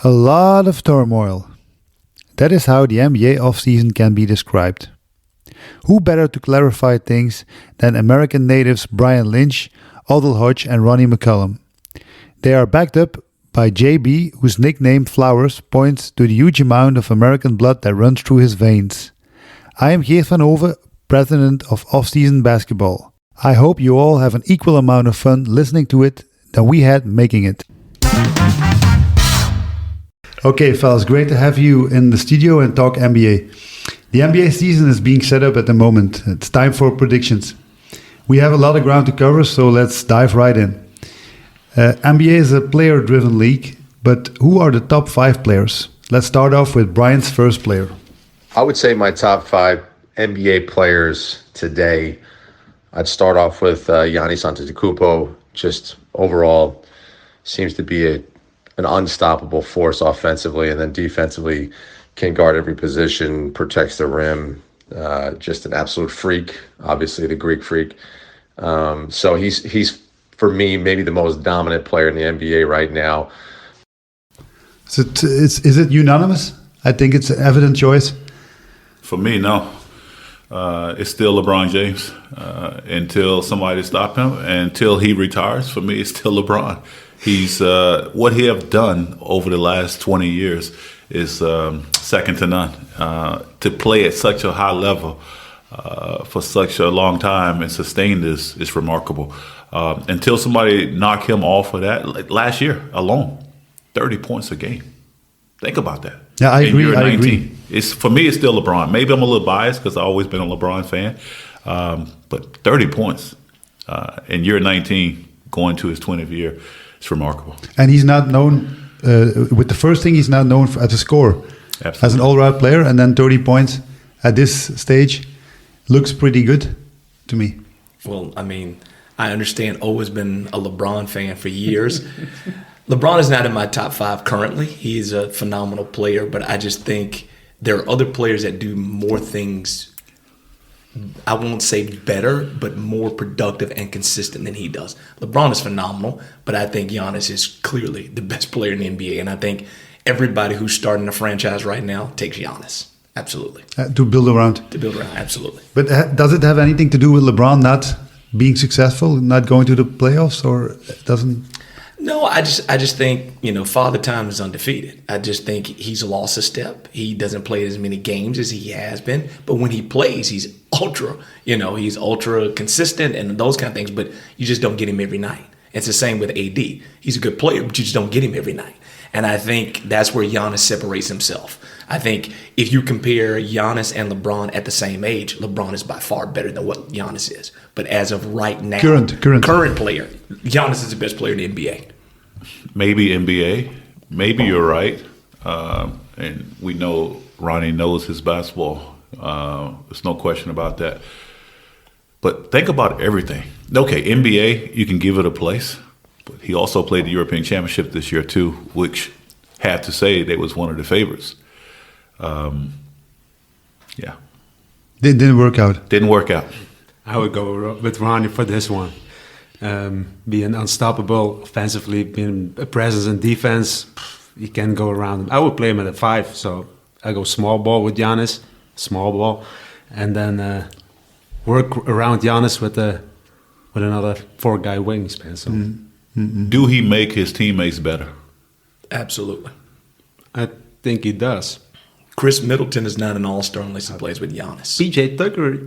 A lot of turmoil. That is how the NBA offseason can be described. Who better to clarify things than American natives Brian Lynch, Odell Hodge and Ronnie McCollum. They are backed up by JB, whose nickname Flowers points to the huge amount of American blood that runs through his veins. I am Geert Vanhove, president of Offseason Basketball. I hope you all have an equal amount of fun listening to it than we had making it. Okay, fellas, great to have you in the studio and talk NBA. The NBA season is being set up at the moment. It's time for predictions. We have a lot of ground to cover, so let's dive right in. NBA is a player-driven league, but who are the top 5 players? Let's start off with Brian's first player. I would say my top 5 NBA players today. I'd start off with Giannis Antetokounmpo. Just overall seems to be an unstoppable force offensively, and then defensively can guard every position, protects the rim. Just an absolute freak, obviously the Greek freak. So he's for me maybe the most dominant player in the NBA right now. So is it unanimous? I think it's an evident choice. For me, no. It's still LeBron James until somebody stop him. Until he retires, for me, it's still LeBron. He's what he have done over the last 20 years is second to none. To play at such a high level for such a long time and sustain this is remarkable. Until somebody knock him off of that, like last year alone, 30 points a game. Think about that. Yeah, I agree. It's for me, it's still LeBron. Maybe I'm a little biased because I've always been a LeBron fan, but 30 points in year 19, going to his 20th year, it's remarkable. And he's not known with the first thing. He's not known as a scorer, Absolutely. As an all-round player, and then 30 points at this stage looks pretty good to me. Well, I mean, I understand O has been a LeBron fan for years. LeBron is not in my top 5 currently. He's a phenomenal player, but I just think there are other players that do more things, I won't say better, but more productive and consistent than he does. LeBron is phenomenal, but I think Giannis is clearly the best player in the NBA, and I think everybody who's starting a franchise right now takes Giannis. Absolutely. To build around. Absolutely. But does it have anything to do with LeBron not being successful, not going to the playoffs, or it doesn't? No, I just think, Father Time is undefeated. I just think he's lost a step. He doesn't play as many games as he has been. But when he plays, he's he's ultra consistent and those kind of things. But you just don't get him every night. It's the same with AD. He's a good player, but you just don't get him every night. And I think that's where Giannis separates himself. I think if you compare Giannis and LeBron at the same age, LeBron is by far better than what Giannis is. But as of right now, current player, Giannis is the best player in the NBA. Maybe NBA. Maybe you're right. And we know Ronnie knows his basketball. There's no question about that. But think about everything. Okay, NBA, you can give it a place. But he also played the European Championship this year too, which had to say they was one of the favorites. Yeah. Didn't work out. Didn't work out. I would go with Ronnie for this one. Being unstoppable offensively, being a presence in defense, you can go around him. I would play him at a 5, so I go small ball with Giannis, small ball, and then work around Giannis with another 4-guy wingspan. So. Do he make his teammates better? Absolutely. I think he does. Chris Middleton is not an all-star unless he plays with Giannis. PJ Tucker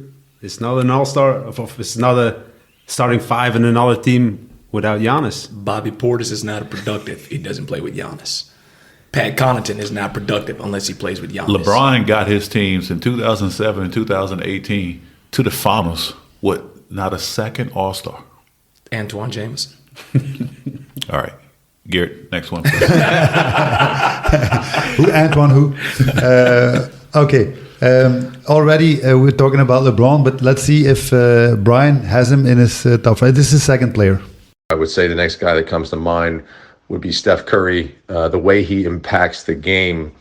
is not an all-star. It's not a starting 5 in another team without Giannis. Bobby Portis is not productive. He doesn't play with Giannis. Pat Connaughton is not productive unless he plays with Giannis. LeBron got his teams in 2007 and 2018 to the finals with not a second all-star. Antoine Jameson. All right. Geert, next one. Antoine who? Okay. Already we're talking about LeBron, but let's see if Brian has him in his top 5. This is his second player. I would say the next guy that comes to mind would be Steph Curry. The way he impacts the game,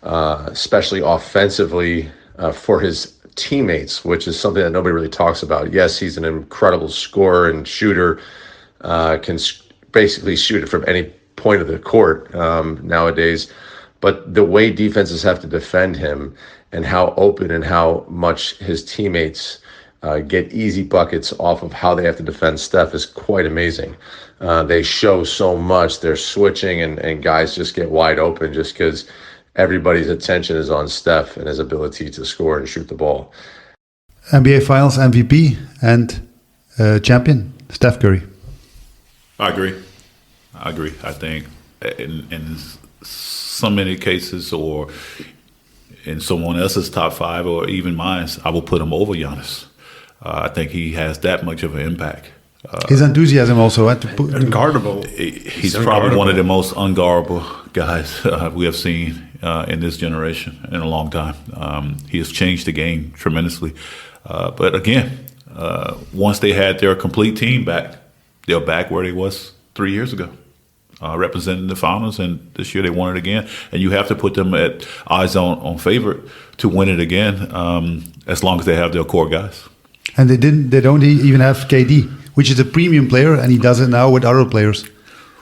especially offensively for his teammates, which is something that nobody really talks about. Yes, he's an incredible scorer and shooter, can basically shoot it from any point of the court nowadays. But the way defenses have to defend him and how open and how much his teammates get easy buckets off of how they have to defend Steph is quite amazing. They show so much. They're switching and guys just get wide open just because everybody's attention is on Steph and his ability to score and shoot the ball. NBA Finals MVP and champion, Steph Curry. I agree. I think in so many cases, or in someone else's top 5 or even mine, I will put him over Giannis. I think he has that much of an impact. His enthusiasm also had to put Unguardable. He's probably one of the most unguardable guys we have seen in this generation in a long time. He has changed the game tremendously. But again, once they had their complete team back, they're back where they was 3 years ago, representing the finals. And this year they won it again. And you have to put them at odds on favorite to win it again, as long as they have their core guys. And they don't even have KD, which is a premium player, and he does it now with other players.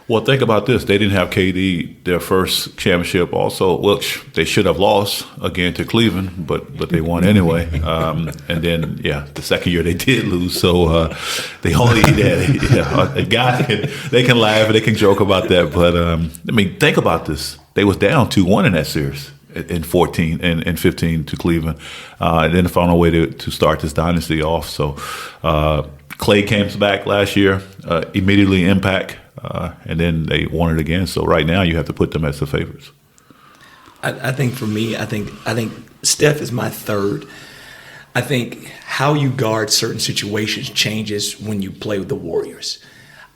Well, think about this. They didn't have KD their first championship also, which they should have lost again to Cleveland, but they won anyway. And then, the second year they did lose. So they only a guy they can laugh and they can joke about that. But, think about this. They was down 2-1 in that series in 14 and 15 to Cleveland. And then found a way to start this dynasty off. So Clay came back last year, immediately impact. And then they won it again. So right now you have to put them as the favorites. I think for me, I think Steph is my third. I think how you guard certain situations changes when you play with the Warriors.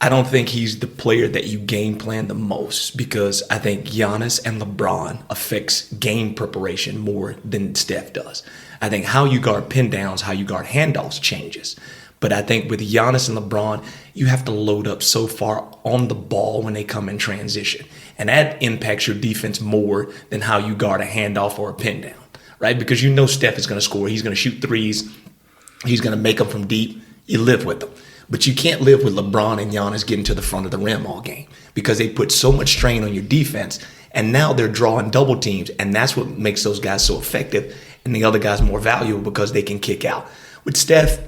I don't think he's the player that you game plan the most, because I think Giannis and LeBron affects game preparation more than Steph does. I think how you guard pin downs, how you guard handoffs changes. But I think with Giannis and LeBron, you have to load up so far on the ball when they come in transition. And that impacts your defense more than how you guard a handoff or a pin down, right? Because you know Steph is going to score. He's going to shoot threes. He's going to make them from deep. You live with them. But you can't live with LeBron and Giannis getting to the front of the rim all game, because they put so much strain on your defense. And now they're drawing double teams. And that's what makes those guys so effective and the other guys more valuable, because they can kick out. With Steph,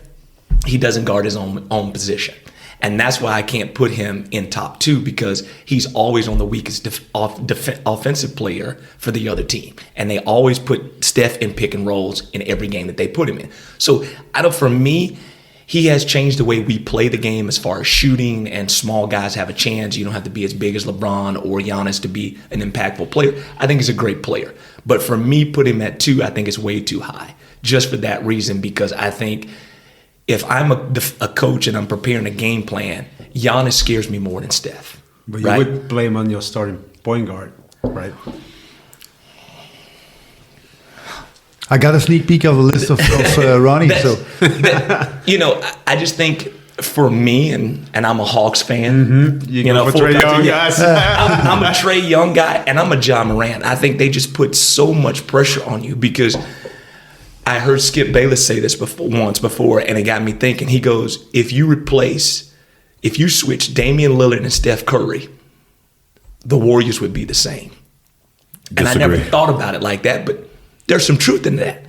he doesn't guard his own position. And that's why I can't put him in top 2, because he's always on the weakest offensive player for the other team. And they always put Steph in pick and rolls in every game that they put him in. So for me, he has changed the way we play the game as far as shooting, and small guys have a chance. You don't have to be as big as LeBron or Giannis to be an impactful player. I think he's a great player. But for me, put him at 2, I think it's way too high, just for that reason, because I think if I'm a coach and I'm preparing a game plan, Giannis scares me more than Steph. But you would play him on your starting point guard, right? I got a sneak peek of the list of Ronnie. I just think for me, and I'm a Hawks fan. Mm-hmm. You know, for Trae Young guys. I'm a Trae Young guy, and I'm a John Morant. I think they just put so much pressure on you, because I heard Skip Bayless say this once before, and it got me thinking. He goes, if you switch Damian Lillard and Steph Curry, the Warriors would be the same. And I never thought about it like that, but there's some truth in that.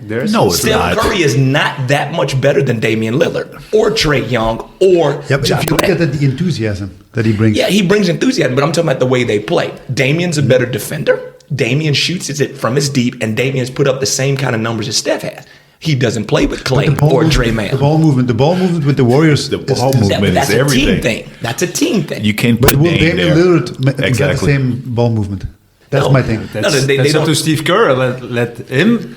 Steph Curry is not that much better than Damian Lillard or Trae Young or but John if you look at the enthusiasm that he brings. Yeah, he brings enthusiasm, but I'm talking about the way they play. Damian's a better defender. Damian shoots it from his deep, and Damian's put up the same kind of numbers as Steph has. He doesn't play with Clay or Draymond. The ball movement with the Warriors. The ball movement that's is everything. Team thing. That's a team thing. You can't put Damian Lillard exactly. get the same ball movement? That's my thing. That's up to Steve Kerr. Let him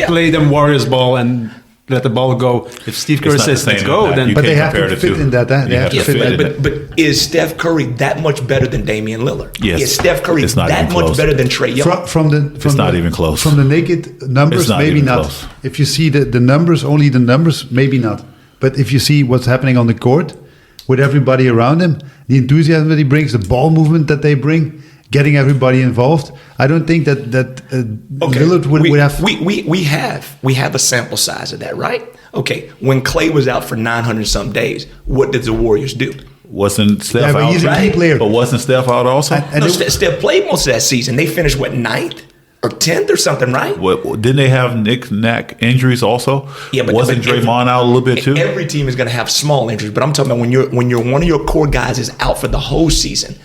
play them Warriors ball and let the ball go. If Steve Kerr says let's go, then but they have to fit in that. They have to fit in. But is Steph Curry that much better than Damian Lillard? Yes. Is Steph Curry that much better than Trae Young? It's not even close. From the naked numbers, maybe not. Close. If you see the numbers, only the numbers, maybe not. But if you see what's happening on the court with everybody around him, the enthusiasm that he brings, the ball movement that they bring, getting everybody involved, I don't think that Lillard would have. We have a sample size of that, right? Okay, when Clay was out for 900 some days, what did the Warriors do? Wasn't Steph but out? he's a key player. But wasn't Steph out also? And No, it- Steph played most of that season. They finished, what, 9th or 10th or something, right? Didn't they have knick-knack injuries also? Yeah, but wasn't Draymond out a little bit too? Every team is going to have small injuries, but I'm talking about when one of your core guys is out for the whole season.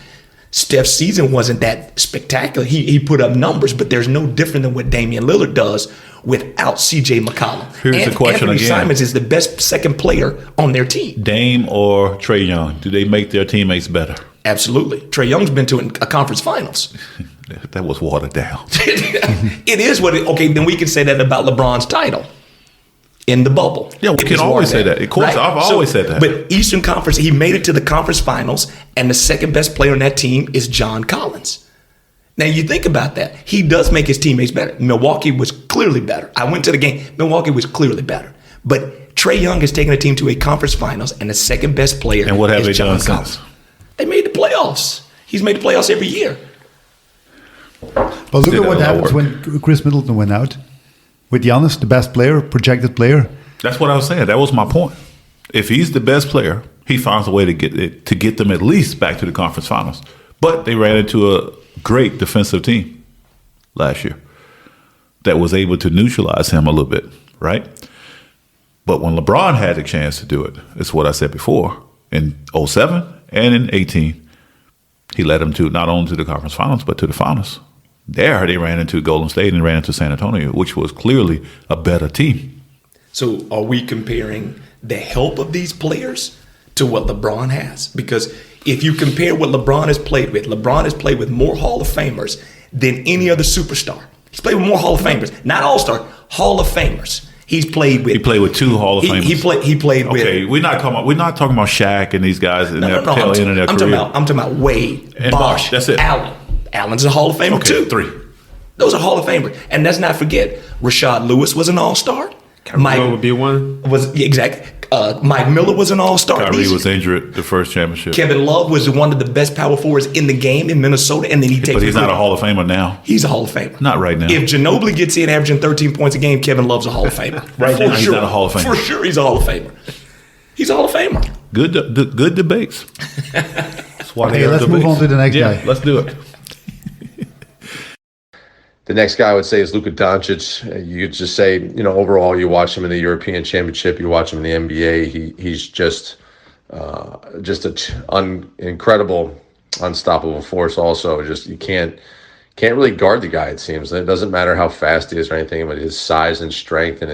Steph's season wasn't that spectacular. He put up numbers, but there's no different than what Damian Lillard does without C.J. McCollum. Here's the question Anthony again. Simons is the best second player on their team. Dame or Trae Young? Do they make their teammates better? Absolutely. Trae Young's been to a conference finals. That was watered down. It is what it, okay, then we can say that about LeBron's title in the bubble. Yeah, we can always say that. Of course, I've always said that. But Eastern Conference, he made it to the conference finals, and the second best player on that team is John Collins. Now, you think about that. He does make his teammates better. Milwaukee was clearly better. I went to the game. Milwaukee was clearly better. But Trae Young has taken a team to a conference finals, and the second best player And what have is they John done Collins. since? They made the playoffs. He's made the playoffs every year. But look Did at what a lot of happens work. when Chris Middleton went out. With Giannis, the best player, projected player. That's what I was saying. That was my point. If he's the best player, he finds a way to get them at least back to the conference finals. But they ran into a great defensive team last year that was able to neutralize him a little bit, right? But when LeBron had the chance to do it, it's what I said before, in 07 and in 18, he led them to not only to the conference finals, but to the finals. There, they ran into Golden State and ran into San Antonio, which was clearly a better team. So are we comparing the help of these players to what LeBron has? Because if you compare what LeBron has played with more Hall of Famers than any other superstar. He's played with more Hall of Famers, not All-Star, Hall of Famers. He played with 2 Hall of Famers. He played with. Okay, we're not talking about Shaq and these guys in their No, tail end of their I'm career. talking about Wade, And Bosh, that's it. Allen. Allen's a Hall of Famer Okay, too. 3. Those are Hall of Famers, and let's not forget Rashad Lewis was an All-Star. Kyrie would be one. Exactly. Mike Miller was an All-Star. Kyrie was injured the first championship. Kevin Love was one of the best power forwards in the game in Minnesota, and then he takes. But he's not a Hall of Famer now. He's a Hall of Famer. Not right now. If Ginobili gets in averaging 13 points a game, Kevin Love's a Hall of Famer. Right now, he's not a Hall of Famer. For sure, he's a Hall of Famer. He's a Hall of Famer. Good debates. That's why they Okay, are let's move debates. on to the next Yeah, guy. let's do it. The next guy I would say is Luka Doncic. You could just say, overall, you watch him in the European Championship, you watch him in the NBA. He's just an incredible, unstoppable force. Also, just you can't really guard the guy. It seems it doesn't matter how fast he is or anything, but his size and strength and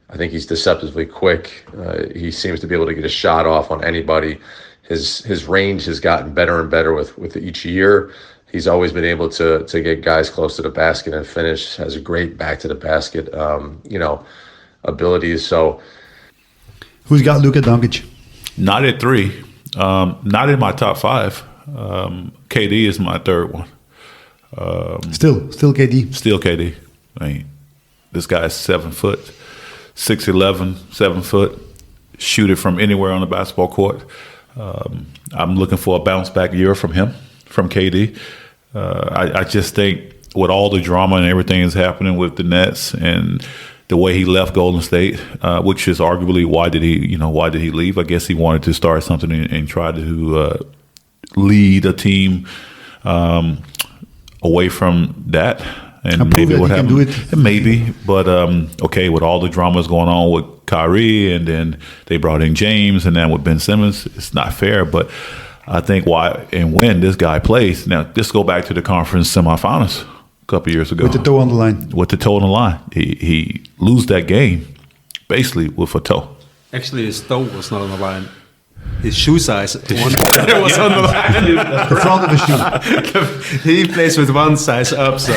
I think he's deceptively quick. He seems to be able to get a shot off on anybody. His range has gotten better and better with each year. He's always been able to get guys close to the basket and finish. Has a great back to the basket, abilities. So, Who's got Luka Doncic? Not at 3. Not in my top 5. KD is my third one. Still KD. Still KD. I mean, this guy's 7 foot, 6'11", 7 foot. Shoot it from anywhere on the basketball court. I'm looking for a bounce back year from him, from KD. I just think with all the drama and everything that's happening with the Nets and the way he left Golden State, which is arguably why did he leave? I guess he wanted to start something and try to lead a team away from that. And maybe what happened, do it. maybe, but okay, with all the dramas going on with Kyrie, and then they brought in James, and then with Ben Simmons, it's not fair. But I think why and when this guy plays now, just go back to the conference semifinals a couple years ago With the toe on the line. With the toe on the line, he lose that game basically with a toe. Actually, his toe was not on the line. His shoe size was on the line. The front of the shoe. He plays with one size up, so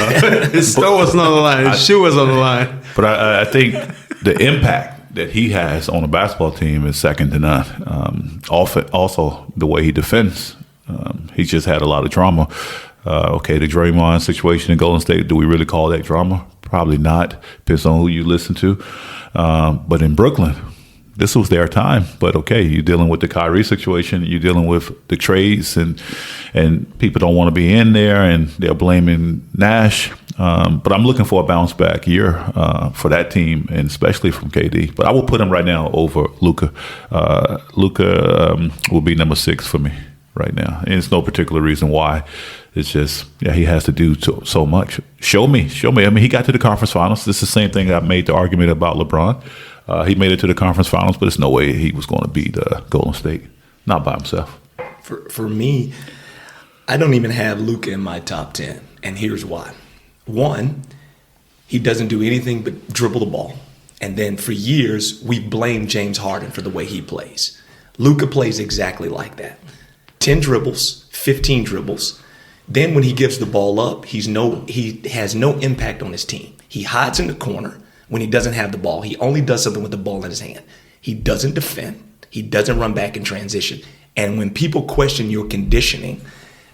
his toe was not on the line. His shoe was on the line. But I think the impact that he has on a basketball team is second to none. Also, the way he defends. He's just had a lot of drama. Okay, the Draymond situation in Golden State, do we really call that drama? Probably not. Depends on who you listen to. But in Brooklyn, this was their time. But okay, you're dealing with the Kyrie situation. You're dealing with the trades, and people don't want to be in there, and they're blaming Nash. But I'm looking for a bounce back year for that team, and especially from KD. But I will put him right now over Luka. Luka will be number 6 for me right now. And it's no particular reason why. It's just, he has to do so much. Show me. I mean, he got to the conference finals. This is the same thing I made the argument about LeBron. He made it to the conference finals, but there's no way he was going to beat Golden State. Not by himself. For me, I don't even have Luka in my top 10, and here's why. One, he doesn't do anything but dribble the ball. And then for years, we blamed James Harden for the way he plays. Luka plays exactly like that. 10 dribbles, 15 dribbles. Then when he gives the ball up, he has no impact on his team. He hides in the corner when he doesn't have the ball. He only does something with the ball in his hand. He doesn't defend. He doesn't run back in transition. And when people question your conditioning,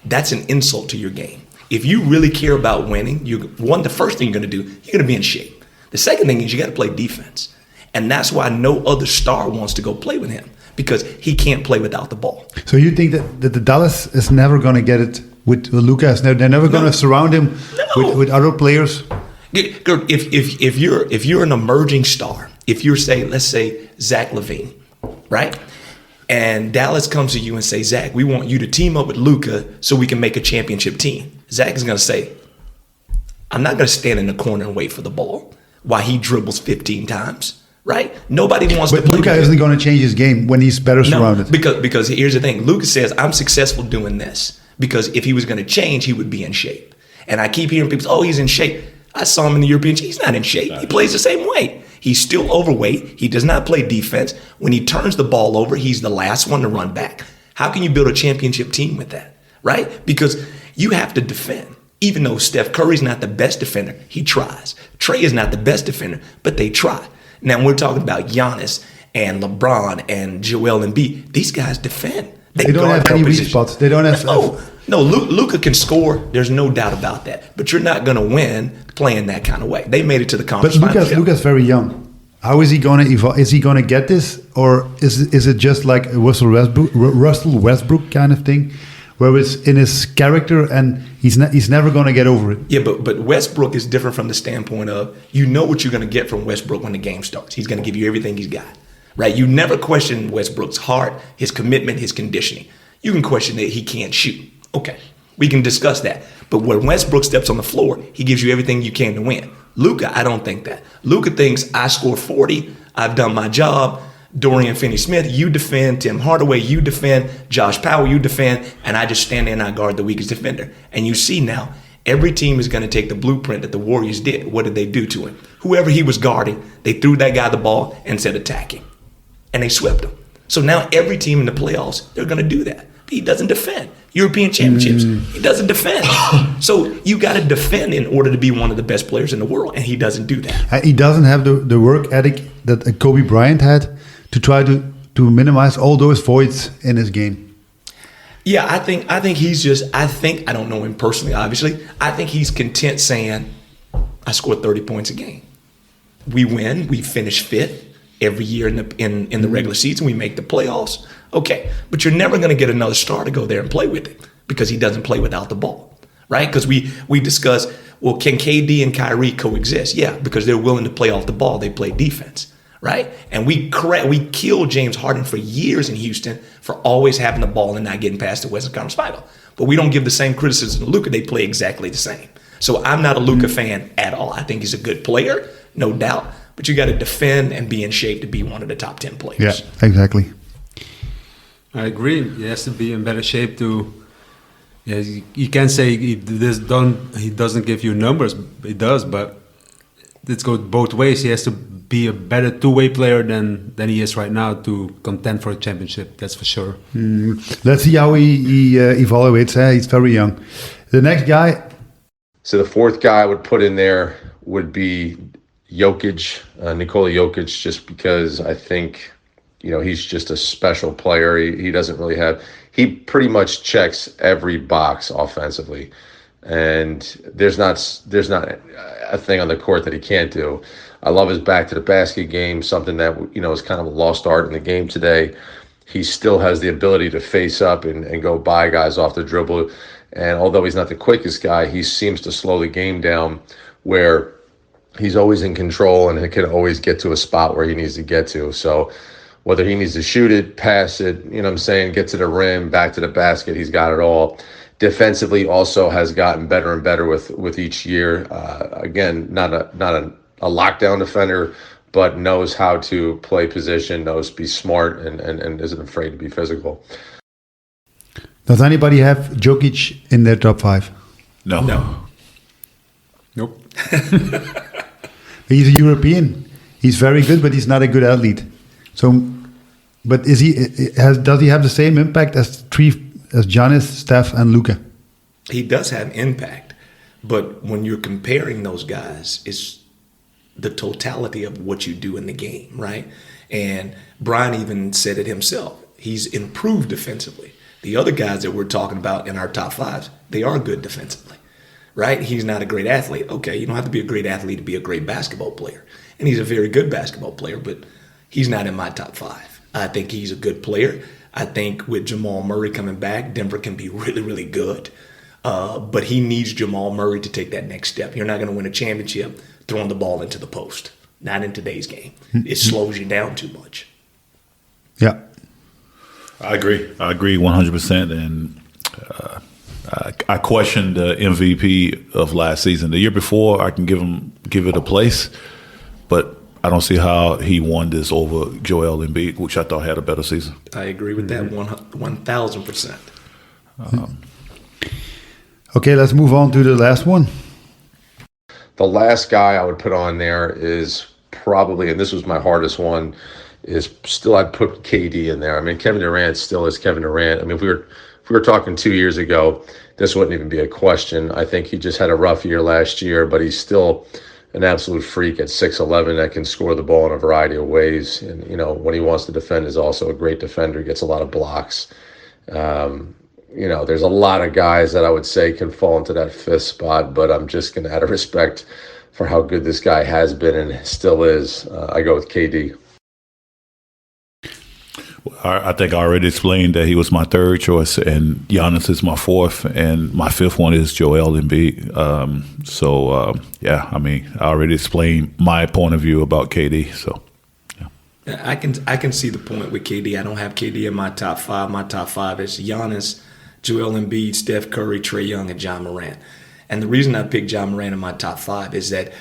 that's an insult to your game. If you really care about winning, the first thing you're going to do, you're going to be in shape. The second thing is you got to play defense. And that's why no other star wants to go play with him, because he can't play without the ball. So you think that the Dallas is never going to get it with Luka? They're never going to surround him with other players? If you're an emerging star, if you're, let's say Zach LaVine, right? And Dallas comes to you and say, Zach, we want you to team up with Luka so we can make a championship team. Zach is going to say, I'm not going to stand in the corner and wait for the ball while he dribbles 15 times, right? Nobody wants to play. But Luka isn't going to change his game when he's better surrounded. Because here's the thing. Luka says, I'm successful doing this. Because if he was going to change, he would be in shape. And I keep hearing people say, he's in shape. I saw him in the European. He's not in shape. He plays the same way. He's still overweight. He does not play defense. When he turns the ball over, he's the last one to run back. How can you build a championship team with that, right? Because you have to defend. Even though Steph Curry's not the best defender, he tries. Trey is not the best defender, but they try. Now, we're talking about Giannis and LeBron and Joel Embiid. These guys defend. They don't have any weak spots. They don't have... No, Luka can score. There's no doubt about that. But you're not going to win playing that kind of way. They made it to the conference finals. But Luka's very young. How is he going to evolve? Is he going to get this? Or is it just like a Russell Westbrook kind of thing? Where it's in his character and he's never going to get over it. Yeah, but Westbrook is different from the standpoint of, you know what you're going to get from Westbrook when the game starts. He's going to give you everything he's got, right? You never question Westbrook's heart, his commitment, his conditioning. You can question that he can't shoot. Okay, we can discuss that. But when Westbrook steps on the floor, he gives you everything you can to win. Luka, I don't think that. Luka thinks, I score 40, I've done my job. Dorian Finney-Smith, you defend. Tim Hardaway, you defend. Josh Powell, you defend. And I just stand there and I guard the weakest defender. And you see now, every team is going to take the blueprint that the Warriors did. What did they do to him? Whoever he was guarding, they threw that guy the ball and said attacking. And they swept him. So now every team in the playoffs, they're going to do that. He doesn't defend. European championships, he doesn't defend. So you got to defend in order to be one of the best players in the world. And he doesn't do that. He doesn't have the work ethic that Kobe Bryant had to try to minimize all those voids in his game. Yeah, I think he's just, I don't know him personally, obviously. I think he's content saying, I scored 30 points a game. We win, we finish fifth every year in the regular season, we make the playoffs. Okay, but you're never going to get another star to go there and play with him because he doesn't play without the ball, right? Because we discuss, well, can KD and Kyrie coexist? Yeah, because they're willing to play off the ball. They play defense, right? And we killed James Harden for years in Houston for always having the ball and not getting past the Western Conference Final. But we don't give the same criticism to Luka. They play exactly the same. So I'm not a Luka fan at all. I think he's a good player, no doubt. But you got to defend and be in shape to be one of the top 10 players. Yeah, exactly. I agree. He has to be in better shape to. Yeah, you can't say he doesn't give you numbers. He does, but it goes both ways. He has to be a better two-way player than he is right now to contend for a championship. That's for sure. Let's see how he evaluates. He's very young. The next guy. So the fourth guy I would put in there would be Jokic, Nikola Jokic, just because I think, he's just a special player. He doesn't really have, he pretty much checks every box offensively. And there's not a thing on the court that he can't do. I love his back to the basket game, something that, is kind of a lost art in the game today. He still has the ability to face up and go by guys off the dribble. And although he's not the quickest guy, he seems to slow the game down where he's always in control and he can always get to a spot where he needs to get to. So whether he needs to shoot it, pass it, you know what I'm saying, get to the rim, back to the basket, he's got it all. Defensively also has gotten better and better with each year. Again, not a lockdown defender, but knows how to play position, knows to be smart, and isn't afraid to be physical. Does anybody have Jokic in their top 5? No. Nope. He's a European. He's very good, but he's not a good athlete. So, but does he have the same impact as Giannis, Steph, and Luka? He does have impact, but when you're comparing those guys, it's the totality of what you do in the game, right? And Brian even said it himself. He's improved defensively. The other guys that we're talking about in our top 5s, they are good defensively, right? He's not a great athlete. Okay, you don't have to be a great athlete to be a great basketball player. And he's a very good basketball player, but he's not in my top 5. I think he's a good player. I think with Jamal Murray coming back, Denver can be really, really good. But he needs Jamal Murray to take that next step. You're not going to win a championship throwing the ball into the post. Not in today's game. It slows you down too much. Yeah. I agree 100%. And I questioned the MVP of last season. The year before, I can give it a place, but I don't see how he won this over Joel Embiid, which I thought had a better season. I agree with that 1,000%. Okay, let's move on to the last one. The last guy I would put on there is probably, and this was my hardest one, is still I'd put KD in there. I mean, Kevin Durant still is Kevin Durant. I mean, if we were talking 2 years ago, this wouldn't even be a question. I think he just had a rough year last year, but he's still an absolute freak at 6'11" that can score the ball in a variety of ways. And, you know, when he wants to defend is also a great defender, gets a lot of blocks. You know, there's a lot of guys that I would say can fall into that 5th spot, but I'm just going to, out of respect for how good this guy has been and still is, I go with KD. I think I already explained that he was my 3rd choice, and Giannis is my 4th, and my 5th one is Joel Embiid. Yeah, I mean, I already explained my point of view about KD. So, yeah. I can see the point with KD. I don't have KD in my top 5. My top 5 is Giannis, Joel Embiid, Steph Curry, Trae Young, and John Morant. And the reason I picked John Morant in my top 5 is that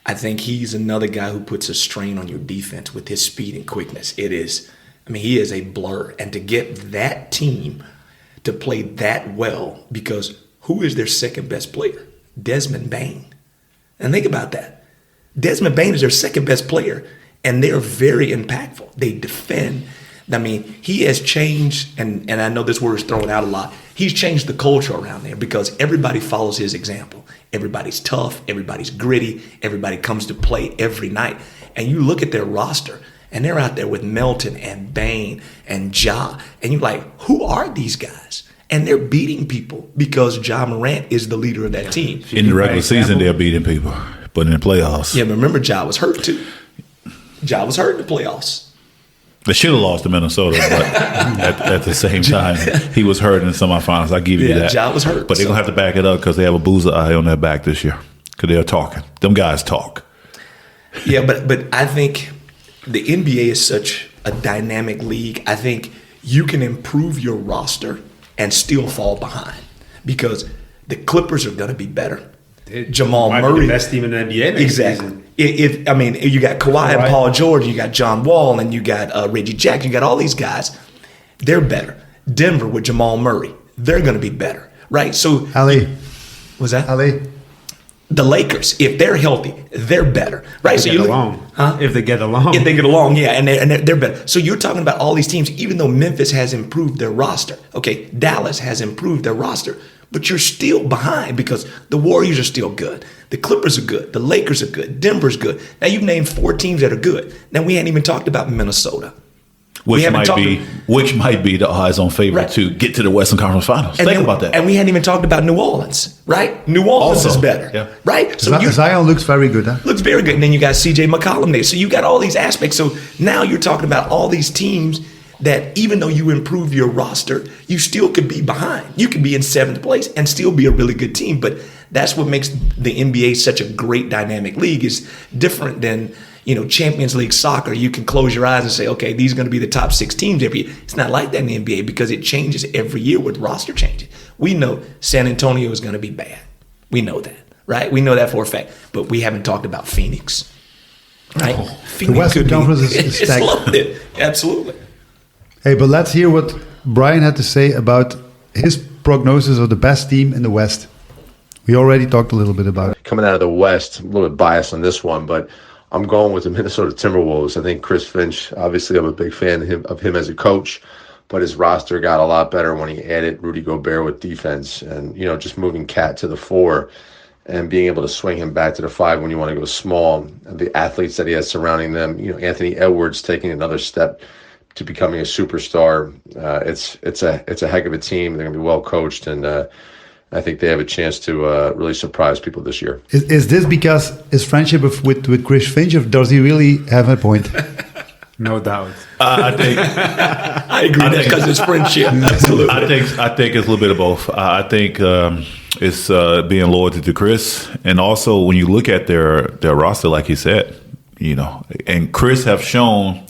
I think he's another guy who puts a strain on your defense with his speed and quickness. He is a blur. And to get that team to play that well, because who is their second best player? Desmond Bane. And think about that. Desmond Bane is their second best player, and they're very impactful. They defend. I mean, he has changed, and I know this word is thrown out a lot. He's changed the culture around there because everybody follows his example. Everybody's tough. Everybody's gritty. Everybody comes to play every night. And you look at their roster, and they're out there with Melton and Bane and Ja. And you're like, who are these guys? And they're beating people because Ja Morant is the leader of that team. In the regular season, they're beating people, but in the playoffs. Yeah, but remember, Ja was hurt too. Ja was hurt in the playoffs. They should have lost to Minnesota, but at the same time, he was hurt in the semifinals. I give you that. Ja was hurt. But they're going to have to back it up because they have a boozer eye on their back this year because they're talking. Them guys talk. Yeah, but I think the NBA is such a dynamic league. I think you can improve your roster and still fall behind because the Clippers are going to be better. Jamal Murray, the best team in the NBA. Exactly. You got Kawhi and Paul George, you got John Wall, and you got Reggie Jackson. You got all these guys. They're better. Denver with Jamal Murray, they're going to be better, right? So, Ali, was that Ali? The Lakers, if they're healthy, they're better, right? If they get along, yeah, and they're better. So you're talking about all these teams, even though Memphis has improved their roster. Okay, Dallas has improved their roster, but you're still behind because the Warriors are still good. The Clippers are good. The Lakers are good. Denver's good. Now you've named 4 teams that are good. Now we hadn't even talked about Minnesota. Which might be the odds-on favorite to get to the Western Conference Finals. Think about that. And we hadn't even talked about New Orleans, right? New Orleans is better, right? So Zion looks very good, huh? Looks very good. And then you got CJ McCollum there. So you got all these aspects. So now you're talking about all these teams that even though you improve your roster, you still could be behind. You could be in 7th place and still be a really good team. But that's what makes the NBA such a great dynamic league. Is different than, Champions League soccer. You can close your eyes and say, okay, these are going to be the top 6 teams every year. It's not like that in the NBA because it changes every year with roster changes. We know San Antonio is going to be bad. We know that, right? We know that for a fact. But we haven't talked about Phoenix, right? Phoenix the Western Conference is stacked. Loaded. Absolutely. Hey, but let's hear what Brian had to say about his prognosis of the best team in the West. We already talked a little bit about it. Coming out of the West, a little bit biased on this one, but I'm going with the Minnesota Timberwolves. I think Chris Finch, obviously I'm a big fan of him as a coach, but his roster got a lot better when he added Rudy Gobert with defense and, just moving Cat to the 4 and being able to swing him back to the 5 when you want to go small. And the athletes that he has surrounding them, Anthony Edwards taking another step to becoming a superstar. It's a heck of a team. They're going to be well coached, and I think they have a chance to really surprise people this year. Is this because his friendship with Chris Finch, or does he really have a point? No doubt. I think I agree because it's friendship. Absolutely. I think it's a little bit of both. I think it's being loyal to Chris, and also when you look at their roster, like he said, and Chris have shown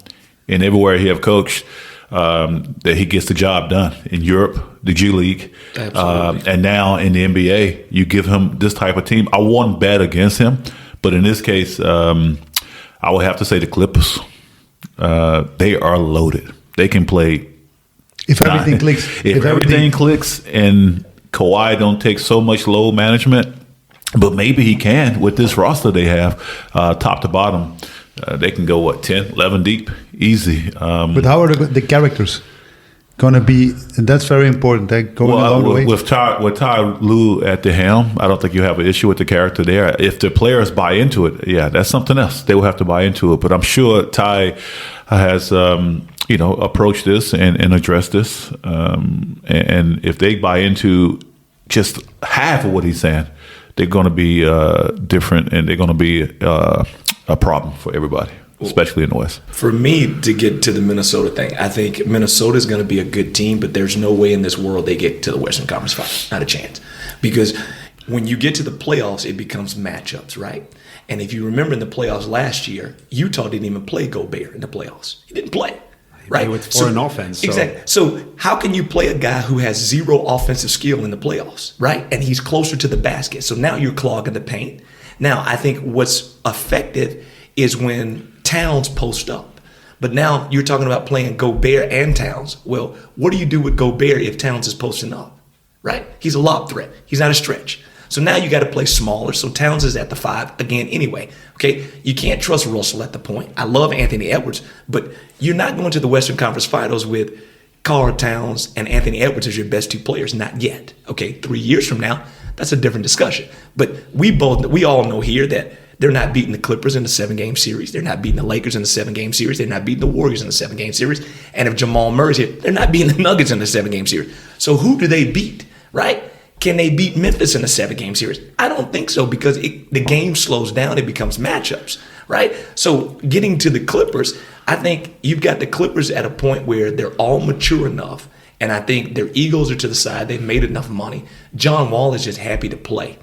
in everywhere he have coached that he gets the job done in Europe, the G League, and now in the NBA. You give him this type of team. I won't bet against him, but in this case, I would have to say the Clippers. They are loaded. They can play if everything clicks. If everything clicks, and Kawhi don't take so much load management, but maybe he can with this roster they have, top to bottom. They can go 10, 11 deep, easy. But how are the characters going to be? And that's very important. They're going along the way. With Ty Lue at the helm, I don't think you have an issue with the character there. If the players buy into it, yeah, that's something else. They will have to buy into it. But I'm sure Ty has, approached this and addressed this. And if they buy into just half of what he's saying, they're going to be different, and they're going to be a problem for everybody, especially in the West. For me, to get to the Minnesota thing, I think Minnesota is going to be a good team, but there's no way in this world they get to the Western Conference Finals. Not a chance. Because when you get to the playoffs, it becomes matchups, right? And if you remember in the playoffs last year, Utah didn't even play Gobert in the playoffs. He didn't play. Right, with foreign offense. So. Exactly. So how can you play a guy who has zero offensive skill in the playoffs, right? And he's closer to the basket. So now you're clogging the paint. Now I think what's effective is when Towns post up. But now you're talking about playing Gobert and Towns. Well, what do you do with Gobert if Towns is posting up, right? He's a lob threat. He's not a stretch. So now you got to play smaller. So Towns is at the 5 again anyway. Okay, you can't trust Russell at the point. I love Anthony Edwards, but you're not going to the Western Conference Finals with Karl Towns and Anthony Edwards as your best 2 players. Not yet. Okay, 3 years from now, that's a different discussion. But we all know here that they're not beating the Clippers in the 7-game series. They're not beating the Lakers in the 7-game series. They're not beating the Warriors in the 7-game series. And if Jamal Murray's here, they're not beating the Nuggets in the 7-game series. So who do they beat, right? Can they beat Memphis in a 7-game series? I don't think so, because the game slows down. It becomes matchups, right? So getting to the Clippers, I think you've got the Clippers at a point where they're all mature enough, and I think their egos are to the side. They've made enough money. John Wall is just happy to play.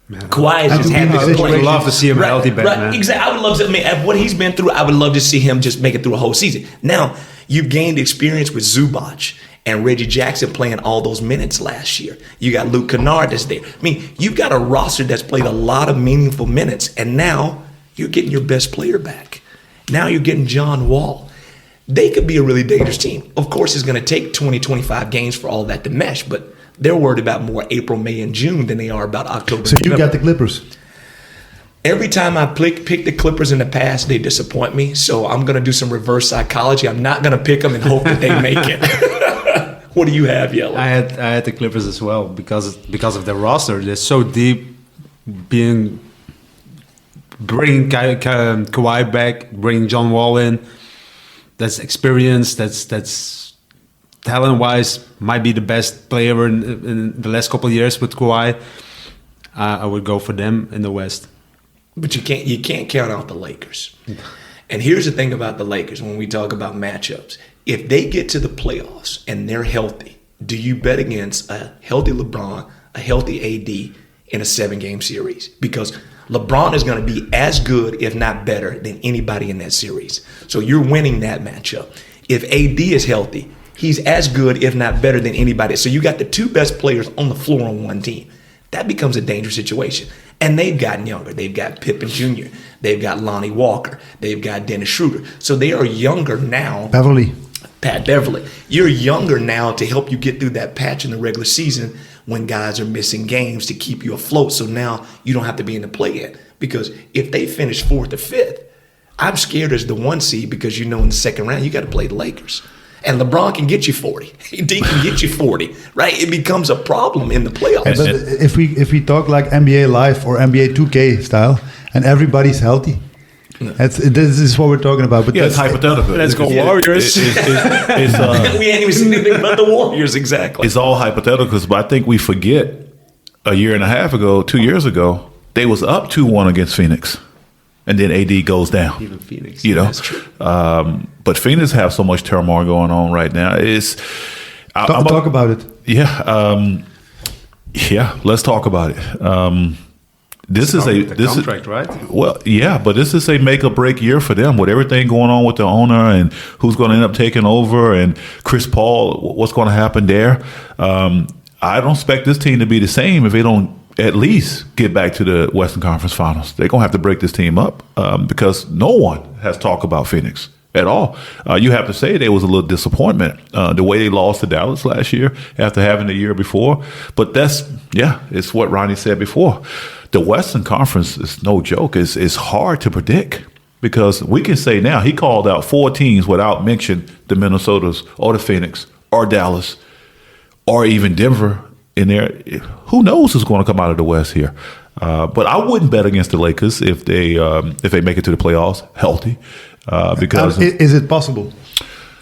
Man. Kawhi is just happy to play. I would love to see him healthy back, man. Exactly. I would love to. I mean, what he's been through, I would love to see him just make it through a whole season. Now, you've gained experience with Zubac and Reggie Jackson playing all those minutes last year. You got Luke Kennard that's there. I mean, you've got a roster that's played a lot of meaningful minutes, and now you're getting your best player back. Now you're getting John Wall. They could be a really dangerous team. Of course, it's going to take 20, 25 games for all that to mesh, but they're worried about more April, May, and June than they are about October. So you got the Clippers. Every time I pick the Clippers in the past, they disappoint me. So I'm going to do some reverse psychology. I'm not going to pick them and hope that they make it. What do you have, Jelle? I had the Clippers as well because of their roster. They're so deep, bringing Kawhi back, bringing John Wall in. That's experience. That's talent-wise might be the best player in the last couple of years with Kawhi. I would go for them in the West. But you can't count out the Lakers. And here's the thing about the Lakers when we talk about matchups. if they get to the playoffs and they're healthy, do you bet against a healthy LeBron, a healthy AD in a 7-game series? Because LeBron is going to be as good, if not better, than anybody in that series. So you're winning that matchup. If AD is healthy, he's as good, if not better, than anybody. So you got the 2 best players on the floor on one team. That becomes a dangerous situation. And they've gotten younger. They've got Pippen Jr. They've got Lonnie Walker. They've got Dennis Schroeder. So they are younger now. Pat Beverly. You're younger now to help you get through that patch in the regular season when guys are missing games to keep you afloat. So now you don't have to be in the play-in. Because if they finish 4th or 5th, I'm scared as the 1 seed because in the second round, you got to play the Lakers. And LeBron can get you 40. AD can get you 40, right? It becomes a problem in the playoffs. But if we talk like NBA Live or NBA 2K style, and everybody's healthy, this is what we're talking about. But it's hypothetical. Let's go Warriors. We ain't even seen anything about the Warriors, exactly. It's all hypotheticals, but I think we forget a year and a half ago, 2 years ago, they was up 2-1 against Phoenix. And then AD goes down. Even Phoenix. That's true. But Phoenix have so much turmoil going on right now. Talk about it. Yeah, let's talk about it. This is a contract, right? Well, yeah, but this is a make or break year for them with everything going on with the owner and who's going to end up taking over and Chris Paul. What's going to happen there? I don't expect this team to be the same if they don't at least get back to the Western Conference Finals. They're going to have to break this team up because no one has talked about Phoenix at all. You have to say there was a little disappointment the way they lost to Dallas last year after having the year before. But it's what Ronnie said before. The Western Conference is no joke. It's hard to predict because we can say now he called out 4 teams without mention the Minnesotas or the Phoenix or Dallas or even Denver in there. Who knows who's going to come out of the West here? But I wouldn't bet against the Lakers if they make it to the playoffs healthy. Because is it possible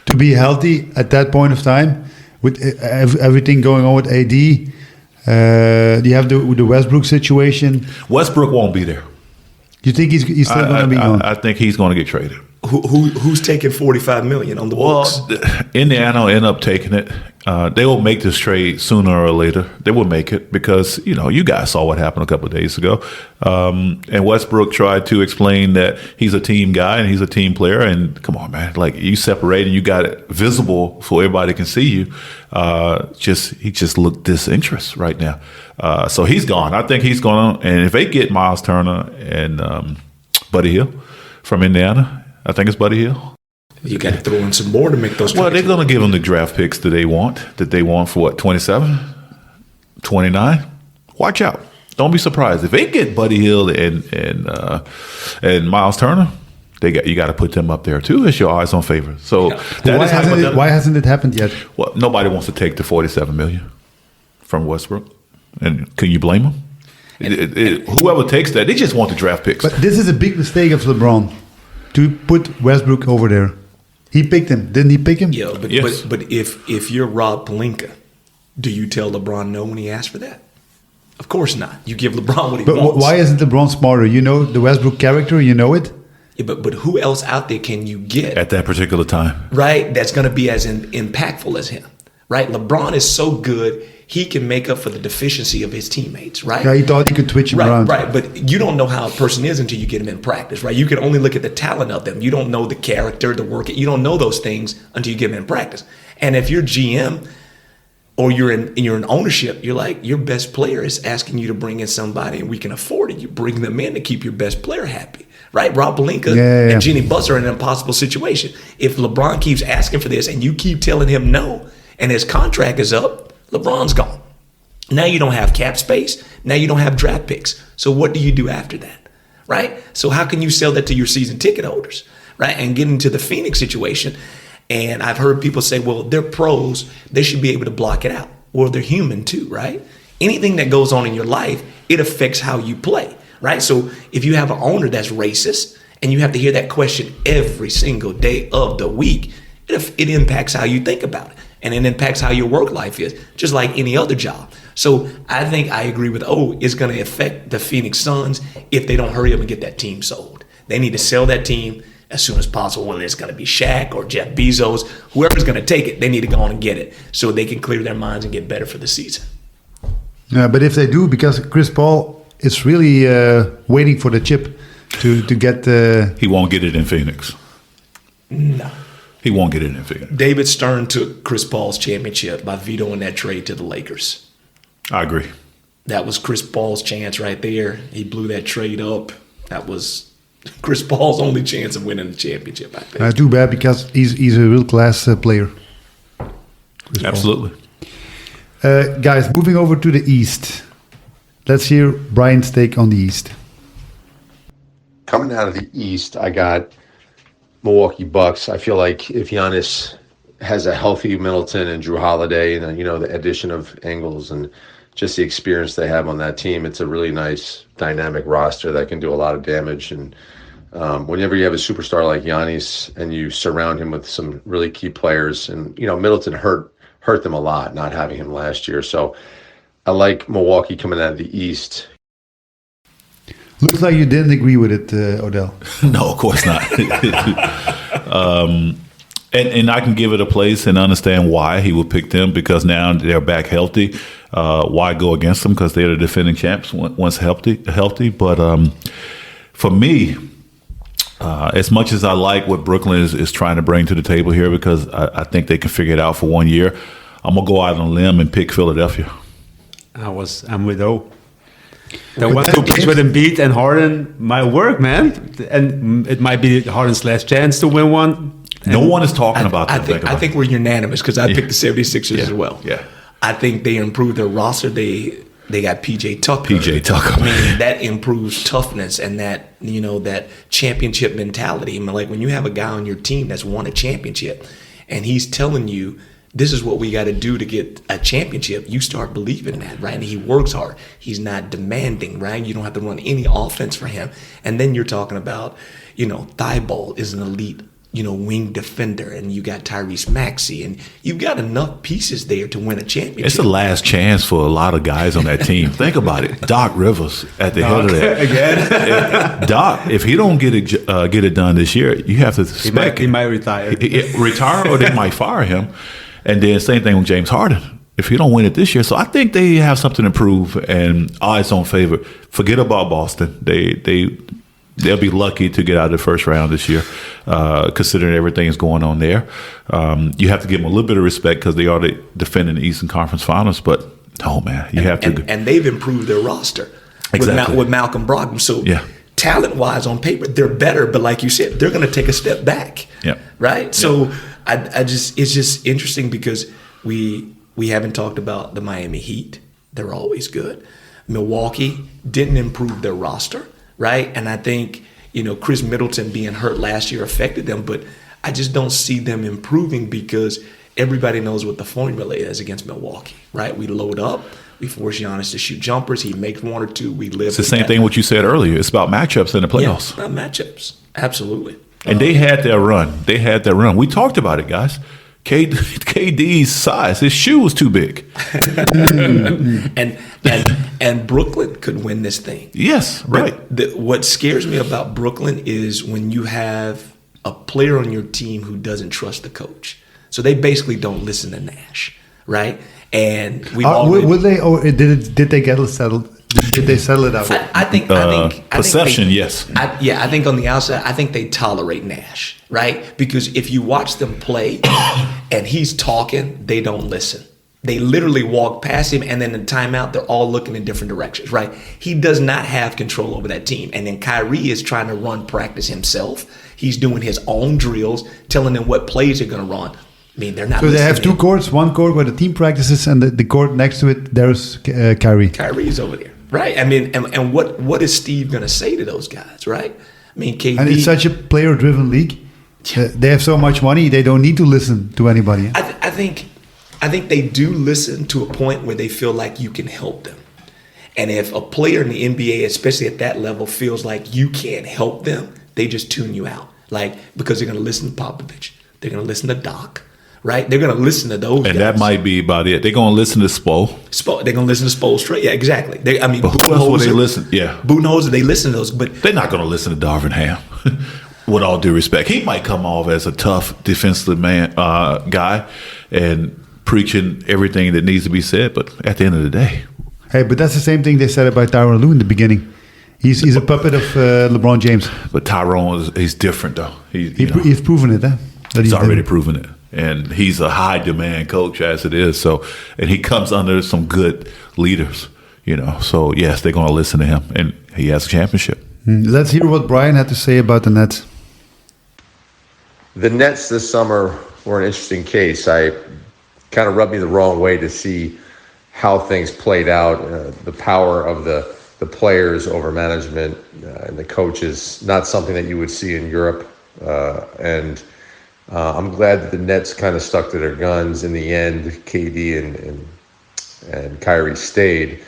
to be healthy at that point of time with everything going on with AD? Do you have the Westbrook situation? Westbrook won't be there. You think he's still going to be gone? I think he's going to get traded. Who's taking $45 million on the books? Well, Indiana will end up taking it. They will make this trade sooner or later. They will make it because, you guys saw what happened a couple of days ago. And Westbrook tried to explain that he's a team guy and he's a team player. And come on, man, like you separate and you got it visible so everybody can see you. He just looked disinterested right now. So he's gone. I think he's gone. And if they get Miles Turner and Buddy Hield from Indiana, I think it's Buddy Hield. You got to throw in some more to make those. Well, they're going to give them the draft picks that they want for what, 27, 29? Watch out. Don't be surprised. If they get Buddy Hield and Miles Turner, you got to put them up there too as your eyes on favor. So why hasn't it happened yet? Well, nobody wants to take the $47 million from Westbrook. And can you blame them? Whoever takes that, they just want the draft picks. But this is a big mistake of LeBron to put Westbrook over there. He picked him. Didn't he pick him? Yeah, but if you're Rob Pelinka, do you tell LeBron no when he asks for that? Of course not. You give LeBron what he wants. But why isn't LeBron smarter? You know the Westbrook character. You know it. Yeah, but who else out there can you get at that particular time? Right, that's going to be as impactful as him. Right, LeBron is so good. He can make up for the deficiency of his teammates, right? Yeah, he thought he could twitch him around. Right, but you don't know how a person is until you get him in practice, right? You can only look at the talent of them. You don't know the character, the work. You don't know those things until you get them in practice. And if you're GM or you're in ownership, you're like, your best player is asking you to bring in somebody and we can afford it. You bring them in to keep your best player happy, right? Rob Pelinka and Jeannie Buss are in an impossible situation. If LeBron keeps asking for this and you keep telling him no, and his contract is up, LeBron's gone. Now you don't have cap space. Now you don't have draft picks. So what do you do after that, right? So how can you sell that to your season ticket holders, right? And get into the Phoenix situation. And I've heard people say, well, they're pros. They should be able to block it out. Well, they're human too, right? Anything that goes on in your life, it affects how you play, right? So if you have an owner that's racist and you have to hear that question every single day of the week, it impacts how you think about it. And it impacts how your work life is, just like any other job. So I think I agree with it's going to affect the Phoenix Suns if they don't hurry up and get that team sold. They need to sell that team as soon as possible, whether it's going to be Shaq or Jeff Bezos, whoever's going to take it, they need to go on and get it so they can clear their minds and get better for the season. But if they do, because Chris Paul is really waiting for the chip to get... He won't get it in Phoenix. No. He won't get it in Phoenix. David Stern took Chris Paul's championship by vetoing that trade to the Lakers. I agree. That was Chris Paul's chance right there. He blew that trade up. That was Chris Paul's only chance of winning the championship, I think. Too bad, because he's a real class player. Chris Absolutely. Paul. Guys, moving over to the East. Let's hear Brian's take on the East. Coming out of the East, I got Milwaukee Bucks. I feel like if Giannis has a healthy Middleton and Drew Holiday, and the addition of Ingles and just the experience they have on that team, it's a really nice dynamic roster that can do a lot of damage. And whenever you have a superstar like Giannis and you surround him with some really key players, and Middleton hurt them a lot not having him last year. So I like Milwaukee coming out of the East. Looks like you didn't agree with it, Odell. No, of course not. And I can give it a place and understand why he would pick them, because now they're back healthy. Why go against them? Because they're the defending champs once healthy. But for me, as much as I like what Brooklyn is trying to bring to the table here, because I think they can figure it out for 1 year, I'm going to go out on a limb and pick Philadelphia. I'm with O. The 1-2 pitch with Embiid and Harden might work, man. And it might be Harden's last chance to win one. No one is talking about that. I think we're unanimous, because I picked the 76ers as well. Yeah. I think they improved their roster. They got PJ Tucker. I mean, that improves toughness and that championship mentality. I mean, like when you have a guy on your team that's won a championship and he's telling you, this is what we got to do to get a championship, you start believing that, right? And he works hard. He's not demanding, right? You don't have to run any offense for him. And then you're talking about, Thibault is an elite, wing defender, and you got Tyrese Maxey, and you've got enough pieces there to win a championship. It's the last chance for a lot of guys on that team. Think about it. Doc Rivers at the head of that. Again. Doc, if he don't get it done this year, you have to expect he might retire. Retire, or they might fire him. And then same thing with James Harden. If he don't win it this year, so I think they have something to prove, and odds on favor. Forget about Boston. They'll be lucky to get out of the first round this year, considering everything is going on there. You have to give them a little bit of respect because they are the defending the Eastern Conference Finals. But no, man, you have to. And they've improved their roster with Malcolm Brogdon. So talent-wise, on paper, they're better. But like you said, they're going to take a step back. Yeah. Right. So it's just interesting because we haven't talked about the Miami Heat. They're always good. Milwaukee didn't improve their roster. Right. And I think, Chris Middleton being hurt last year affected them, but I just don't see them improving because everybody knows what the formula is against Milwaukee. Right. We load up. We force Giannis to shoot jumpers. He makes one or two. We live. It's the same thing what you said earlier. It's about matchups in the playoffs. Yeah, matchups. Absolutely. And they had their run. We talked about it, guys. KD's size, his shoe was too big. and Brooklyn could win this thing. Yes, right. What scares me about Brooklyn is when you have a player on your team who doesn't trust the coach. So they basically don't listen to Nash, right? And would they, or did they get it settled? Did they settle it out? I think perception, yes. I think on the outside, I think they tolerate Nash, right? Because if you watch them play and he's talking, they don't listen. They literally walk past him, and then in timeout, they're all looking in different directions, right? He does not have control over that team. And then Kyrie is trying to run practice himself. He's doing his own drills, telling them what plays they're going to run. I mean, they're not. So they have two courts, one court where the team practices, and the court next to it, there's Kyrie. Kyrie's over there, right? I mean, and what is Steve going to say to those guys, right? I mean, KD. And it's such a player-driven league. They have so much money, they don't need to listen to anybody. I think they do listen to a point where they feel like you can help them. And if a player in the NBA, especially at that level, feels like you can't help them, they just tune you out. Like, because they're going to listen to Popovich. They're going to listen to Doc. Right? They're going to listen to those guys. And that might be about it. They're going to listen to Spo. They're going to listen to Spoelstra. Yeah, exactly. But who else would they listen? Yeah. Budenholzer, they listen to those. But they're not going to listen to Darvin Ham. with all due respect, he might come off as a tough defensive guy and preaching everything that needs to be said. But at the end of the day, hey, but that's the same thing they said about Tyronn Lue in the beginning. He's a puppet of LeBron James. But Tyrone he's different though. He's proven it, huh? That He's already proven it, and he's a high demand coach as it is. So, and he comes under some good leaders. So yes, they're going to listen to him, and he has a championship. Let's hear what Brian had to say about the Nets. The Nets this summer were an interesting case. I kind of rubbed me the wrong way to see how things played out. The power of the players over management and the coaches, not something that you would see in Europe. And I'm glad that the Nets kind of stuck to their guns in the end. KD and Kyrie stayed.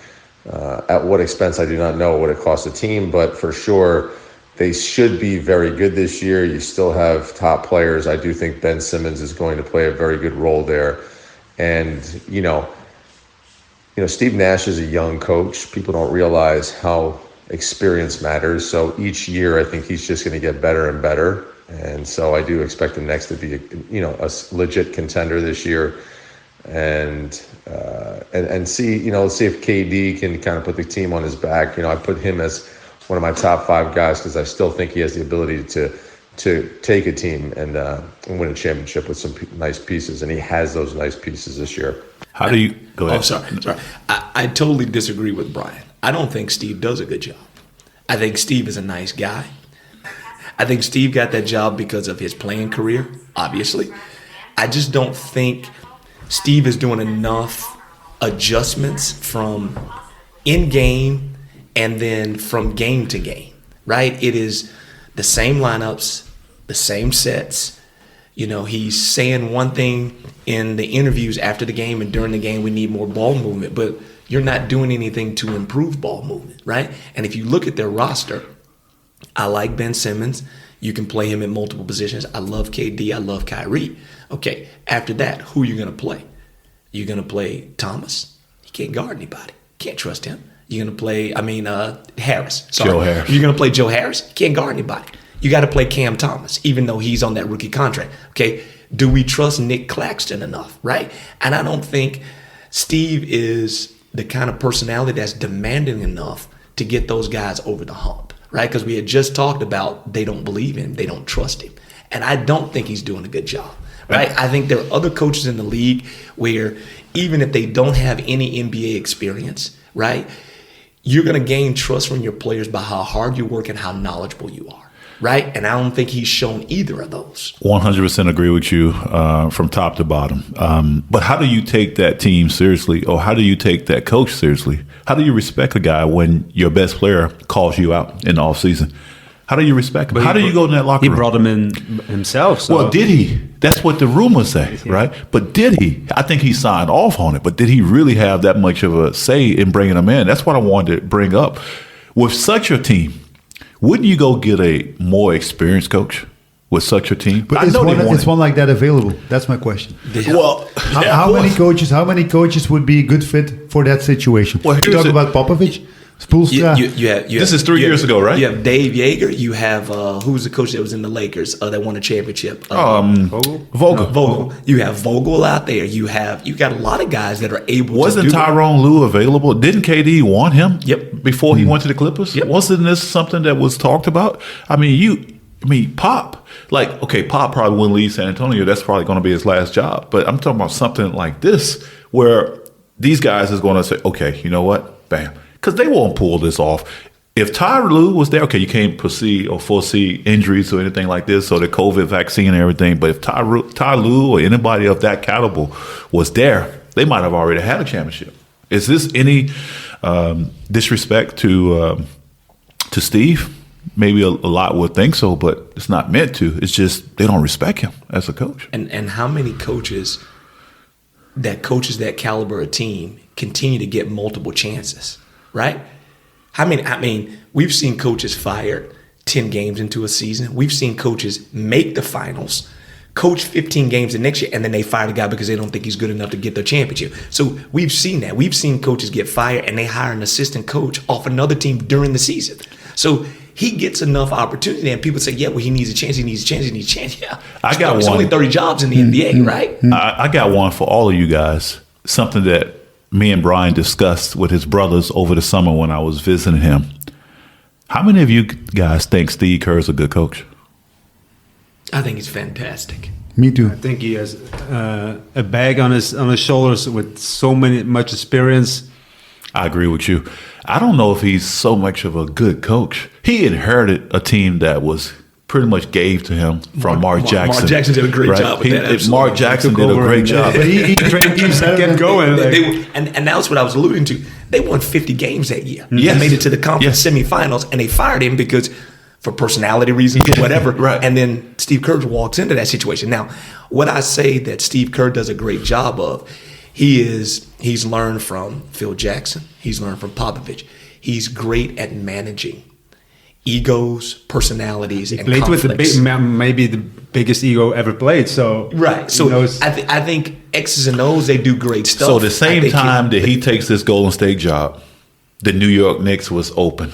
At what expense, I do not know what it cost the team, but for sure they should be very good this year. You still have top players. I do think Ben Simmons is going to play a very good role there. And, Steve Nash is a young coach. People don't realize how experience matters. So each year, I think he's just going to get better and better. And so I do expect the Knicks to be, a legit contender this year. And see, let's see if KD can kind of put the team on his back. I put him as one of my top 5 guys because I still think he has the ability to take a team and win a championship with some nice pieces, and he has those nice pieces this year. How do you go ahead? Oh, sorry. I totally disagree with Brian. I don't think Steve does a good job. I think Steve is a nice guy. I think Steve got that job because of his playing career, obviously. I just don't think Steve is doing enough adjustments from in-game and then from game to game, right? It is the same lineups, the same sets. He's saying one thing in the interviews after the game and during the game, we need more ball movement, but you're not doing anything to improve ball movement, right? And if you look at their roster, I like Ben Simmons. You can play him in multiple positions. I love KD. I love Kyrie. Okay, after that, who are you going to play? You're going to play Thomas. He can't guard anybody. Can't trust him. You're going to play, Harris. Sorry. Joe Harris. You're going to play Joe Harris. He can't guard anybody. You got to play Cam Thomas, even though he's on that rookie contract. Okay, do we trust Nick Claxton enough, right? And I don't think Steve is the kind of personality that's demanding enough to get those guys over the hump, right? Because we had just talked about they don't believe in him, they don't trust him. And I don't think he's doing a good job, right? I think there are other coaches in the league where even if they don't have any NBA experience, right, you're going to gain trust from your players by how hard you work and how knowledgeable you are, right? And I don't think he's shown either of those. 100% agree with you from top to bottom. But how do you take that team seriously, or how do you take that coach seriously? How do you respect a guy when your best player calls you out in the offseason? How do you respect him? How do you go in that locker room? He brought him in himself. So. Well, did he? That's what the rumors say, right? But did he? I think he signed off on it, but did he really have that much of a say in bringing him in? That's what I wanted to bring up. With such a team, wouldn't you go get a more experienced coach with such a team? But is one like that available? That's my question. Well, how many coaches would be a good fit for that situation? Well, you talk about Popovich, Spoelstra. This is 3 years ago, right? You have Dave Yeager. You have who's the coach that was in the Lakers that won a championship? Vogel. You have Vogel out there. You got a lot of guys that are able. Wasn't Tyronn Lue available? Didn't KD want him? Yep. Before he went to the Clippers. Yep. Wasn't this something that was talked about? Pop. Pop probably wouldn't leave San Antonio. That's probably going to be his last job. But I'm talking about something like this where these guys is going to say, okay, you know what? Bam. Because they won't pull this off. If Ty Lue was there, okay, you can't proceed or foresee injuries or anything like this, or the COVID vaccine and everything. But if Ty Lue or anybody of that caliber was there, they might have already had a championship. Is this any disrespect to Steve? Maybe a lot would think so, but it's not meant to. It's just they don't respect him as a coach. And how many coaches that caliber of team continue to get multiple chances, right? We've seen coaches fired 10 games into a season. We've seen coaches make the finals, coach 15 games the next year, and then they fire the guy because they don't think he's good enough to get their championship. So we've seen that. We've seen coaches get fired and they hire an assistant coach off another team during the season. So he gets enough opportunity, and people say, yeah, well, he needs a chance, he needs a chance, he needs a chance. Yeah, I got There's one. only 30 jobs in the NBA, right? I got one for all of you guys. Something that me and Brian discussed with his brothers over the summer when I was visiting him. How many of you guys think Steve Kerr is a good coach? I think he's fantastic. Me too. I think he has a bag on his shoulders with much experience. I agree with you. I don't know if he's so much of a good coach. He inherited a team that was pretty much gave to him from Mark Jackson. Mark Jackson did a great job with that. Absolutely. Mark Jackson did a great job. But he trained teams that kept going. And that's what I was alluding to. They won 50 games that year. Yes. And made it to the conference semifinals, and they fired him because for personality reasons or whatever. Right. And then Steve Kerr walks into that situation. Now, what I say that Steve Kerr does a great job of, he's learned from Phil Jackson. He's learned from Popovich. He's great at managing egos, personalities, and played conflicts. with maybe the biggest ego ever played. So Right. So I think X's and O's, they do great stuff. So the same time that he takes this Golden State job, the New York Knicks was open.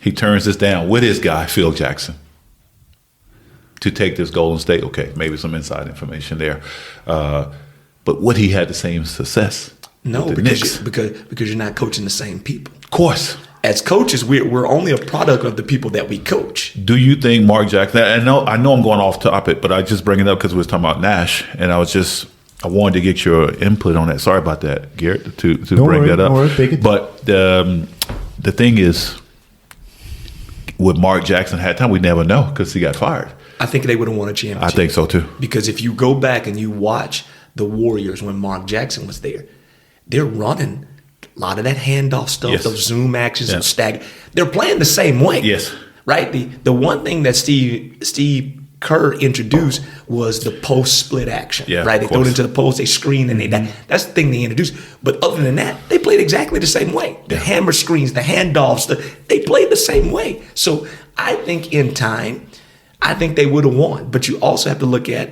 He turns this down with his guy, Phil Jackson, to take this Golden State. Okay, maybe some inside information there. But would he have the same success? No, with the Knicks? because you're not coaching the same people. Of course. As coaches, we're only a product of the people that we coach. Do you think Mark Jackson? I know I'm going off topic, but I just bring it up because we was talking about Nash, and I wanted to get your input on that. Sorry about that, Geert, to bring that up. Don't worry, take it. But the thing is, with Mark Jackson had time, we never know because he got fired. I think they would have won a championship. I think so too. Because if you go back and you watch the Warriors when Mark Jackson was there, they're running a lot of that handoff stuff, Yes. those zoom actions Yeah. and stagger. They're playing the same way. Yes. Right? The one thing that Steve Kerr introduced was the post split action. Yeah, right? They of throw it course. into the post, they screen, and that's the thing they introduced. But other than that, they played exactly the same way. The hammer screens, the handoffs, they played the same way. So I think in time, I think they would have won. But you also have to look at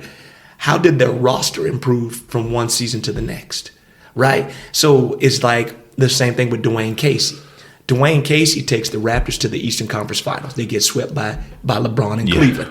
how did their roster improve from one season to the next, right? So it's like the same thing with Dwayne Casey. Dwayne Casey takes the Raptors to the Eastern Conference Finals. They get swept by LeBron in Cleveland.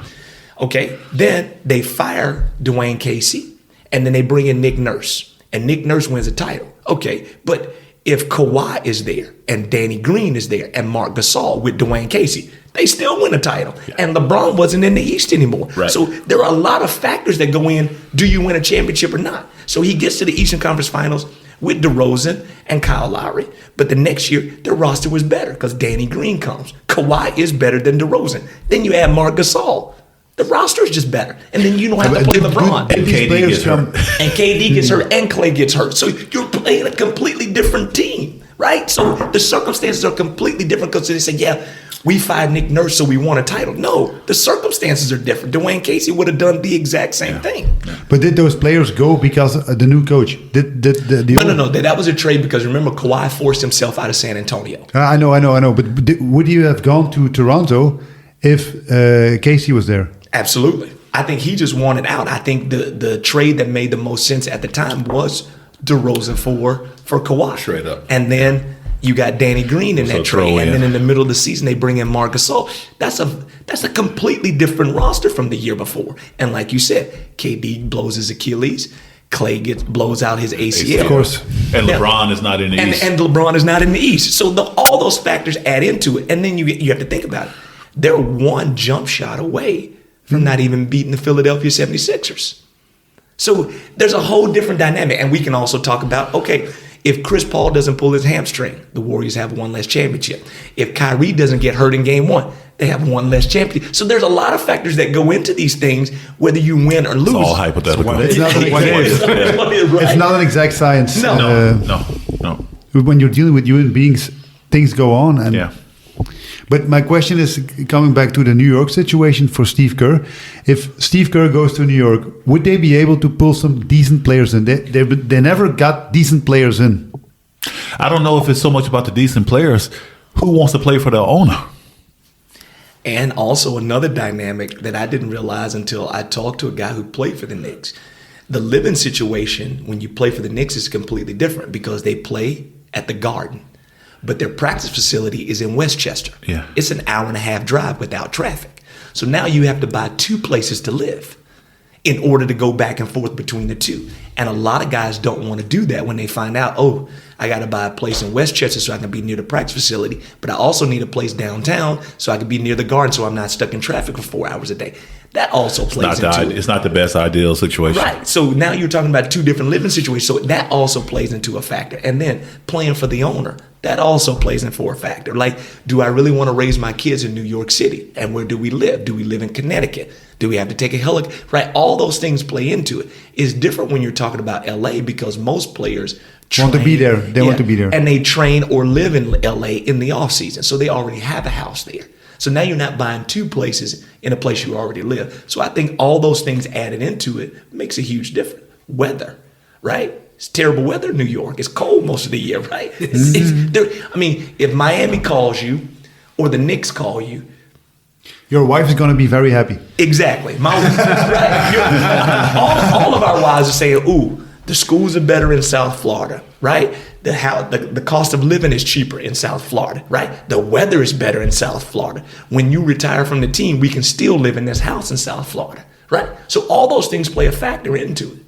Okay, then they fire Dwayne Casey, and then they bring in Nick Nurse, and Nick Nurse wins a title. Okay, but if Kawhi is there, and Danny Green is there, and Marc Gasol with Dwayne Casey, they still win a title. Yeah. And LeBron wasn't in the East anymore. Right. So there are a lot of factors that go in, do you win a championship or not? So he gets to the Eastern Conference Finals with DeRozan and Kyle Lowry. But the next year, their roster was better because Danny Green comes. Kawhi is better than DeRozan. Then you add Marc Gasol. The roster is just better. And then you don't have to play LeBron. And These KD players gets hurt. And KD gets hurt and Clay gets hurt. So you're playing a completely different team, right? So the circumstances are completely different because they say, yeah, we fired Nick Nurse, so we won a title. No, the circumstances are different. Dwayne Casey would have done the exact same thing. But did those players go because of the new coach? No. That was a trade because remember, Kawhi forced himself out of San Antonio. I know. But would you have gone to Toronto if Casey was there? Absolutely. I think he just wanted out. I think the trade that made the most sense at the time was DeRozan for Kawhi. Straight up. And then you got Danny Green in So that throw trade. And in. then in the middle of the season, they bring in Marc Gasol. That's a completely different roster from the year before. And like you said, KD blows his Achilles. Clay blows out his ACL. Of course. And Yeah. LeBron is not in the East. And LeBron is not in the East. So all those factors add into it. And then you have to think about it. They're one jump shot away from not even beating the Philadelphia 76ers. So there's a whole different dynamic. And we can also talk about, okay, if Chris Paul doesn't pull his hamstring, the Warriors have one less championship. If Kyrie doesn't get hurt in game one, they have one less championship. So there's a lot of factors that go into these things, whether you win or lose. It's all hypothetical. It's not an exact, it's not an exact science. No. When you're dealing with human beings, things go on. And Yeah. But my question is coming back to the New York situation for Steve Kerr. If Steve Kerr goes to New York, would they be able to pull some decent players in? They never got decent players in. I don't know if it's so much about the decent players. Who wants to play for their owner? And also another dynamic that I didn't realize until I talked to a guy who played for the Knicks. The living situation when you play for the Knicks is completely different because they play at the Garden. but their practice facility is in Westchester. Yeah. It's an hour and a half drive without traffic. So now you have to buy 2 places to live in order to go back and forth between the two. And a lot of guys don't want to do that when they find out, oh, I got to buy a place in Westchester so I can be near the practice facility, but I also need a place downtown so I can be near the garden so I'm not stuck in traffic for 4 hours a day. That also plays into it. It's not the best ideal situation. Right. So now you're talking about 2 different living situations. So that also plays into a factor. And then playing for the owner, that also plays in for a factor. Like, do I really want to raise my kids in New York City? And where do we live? Do we live in Connecticut? Do we have to take a helicopter? Right. All those things play into it. It's different when you're talking about LA because most players want to be there. They want to be there. And they train or live in LA in the off season. So they already have a house there. So now you're not buying 2 places in a place you already live. So I think all those things added into it makes a huge difference. Weather, right? It's terrible weather in New York. It's cold most of the year, right? I mean, if Miami calls you or the Knicks call you, your wife is going to be very happy. Exactly. Right? all of our wives are saying, ooh, the schools are better in South Florida, right? The cost of living is cheaper in South Florida, right? The weather is better in South Florida. When you retire from the team, we can still live in this house in South Florida, right? So all those things play a factor into it.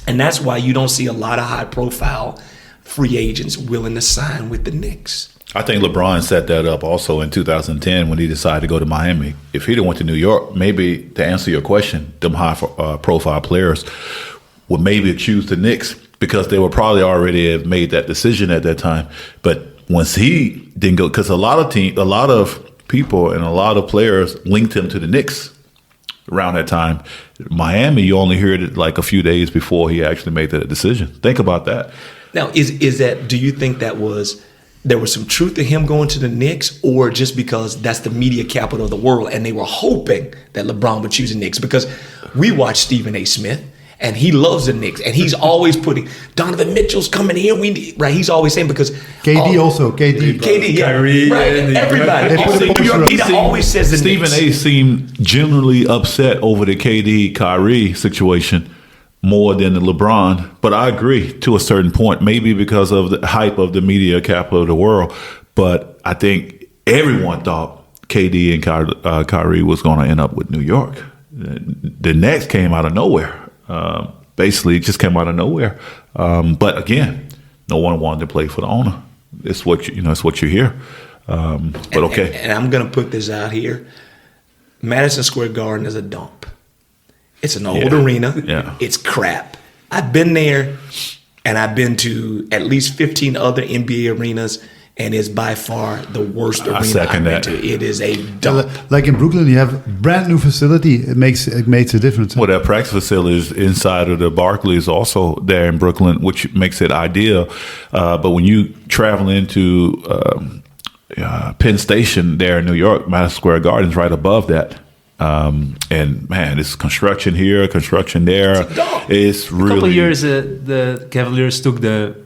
And that's why you don't see a lot of high-profile free agents willing to sign with the Knicks. I think LeBron set that up also in 2010 when he decided to go to Miami. If he'd have went to New York, maybe to answer your question, them high-profile players would maybe choose the Knicks because they would probably already have made that decision at that time. But once he didn't go, because a lot of people and a lot of players linked him to the Knicks around that time. Miami, you only heard it like a few days before he actually made that decision. Think about that. Now, is that? Do you think there was some truth to him going to the Knicks, or just because that's the media capital of the world and they were hoping that LeBron would choose the Knicks? Because we watched Stephen A. Smith. And he loves the Knicks, and he's always putting Donovan Mitchell's coming here. Right? He's always saying because KD, yeah, Kyrie, right? And everybody. He always says the Stephen Knicks. A. seemed generally upset over the KD Kyrie situation more than the LeBron. But I agree to a certain point, maybe because of the hype of the media capital of the world. But I think everyone thought KD and Kyrie was going to end up with New York. The Knicks came out of nowhere. Basically, it just came out of nowhere. But again, no one wanted to play for the owner. It's what it's what you hear. But okay. And I'm going to put this out here. Madison Square Garden is a dump. It's an old arena. Yeah. It's crap. I've been there, and I've been to at least 15 other NBA arenas, and it's by far the worst arena I've been to. It is a dump. Like in Brooklyn, you have a brand new facility. It makes a difference. Well, that practice facility is inside of the Barclays, also there in Brooklyn, which makes it ideal. But when you travel into Penn Station there in New York, Madison Square Garden is right above that. And man, it's construction here, construction there. It's really. A couple of years, the Cavaliers took the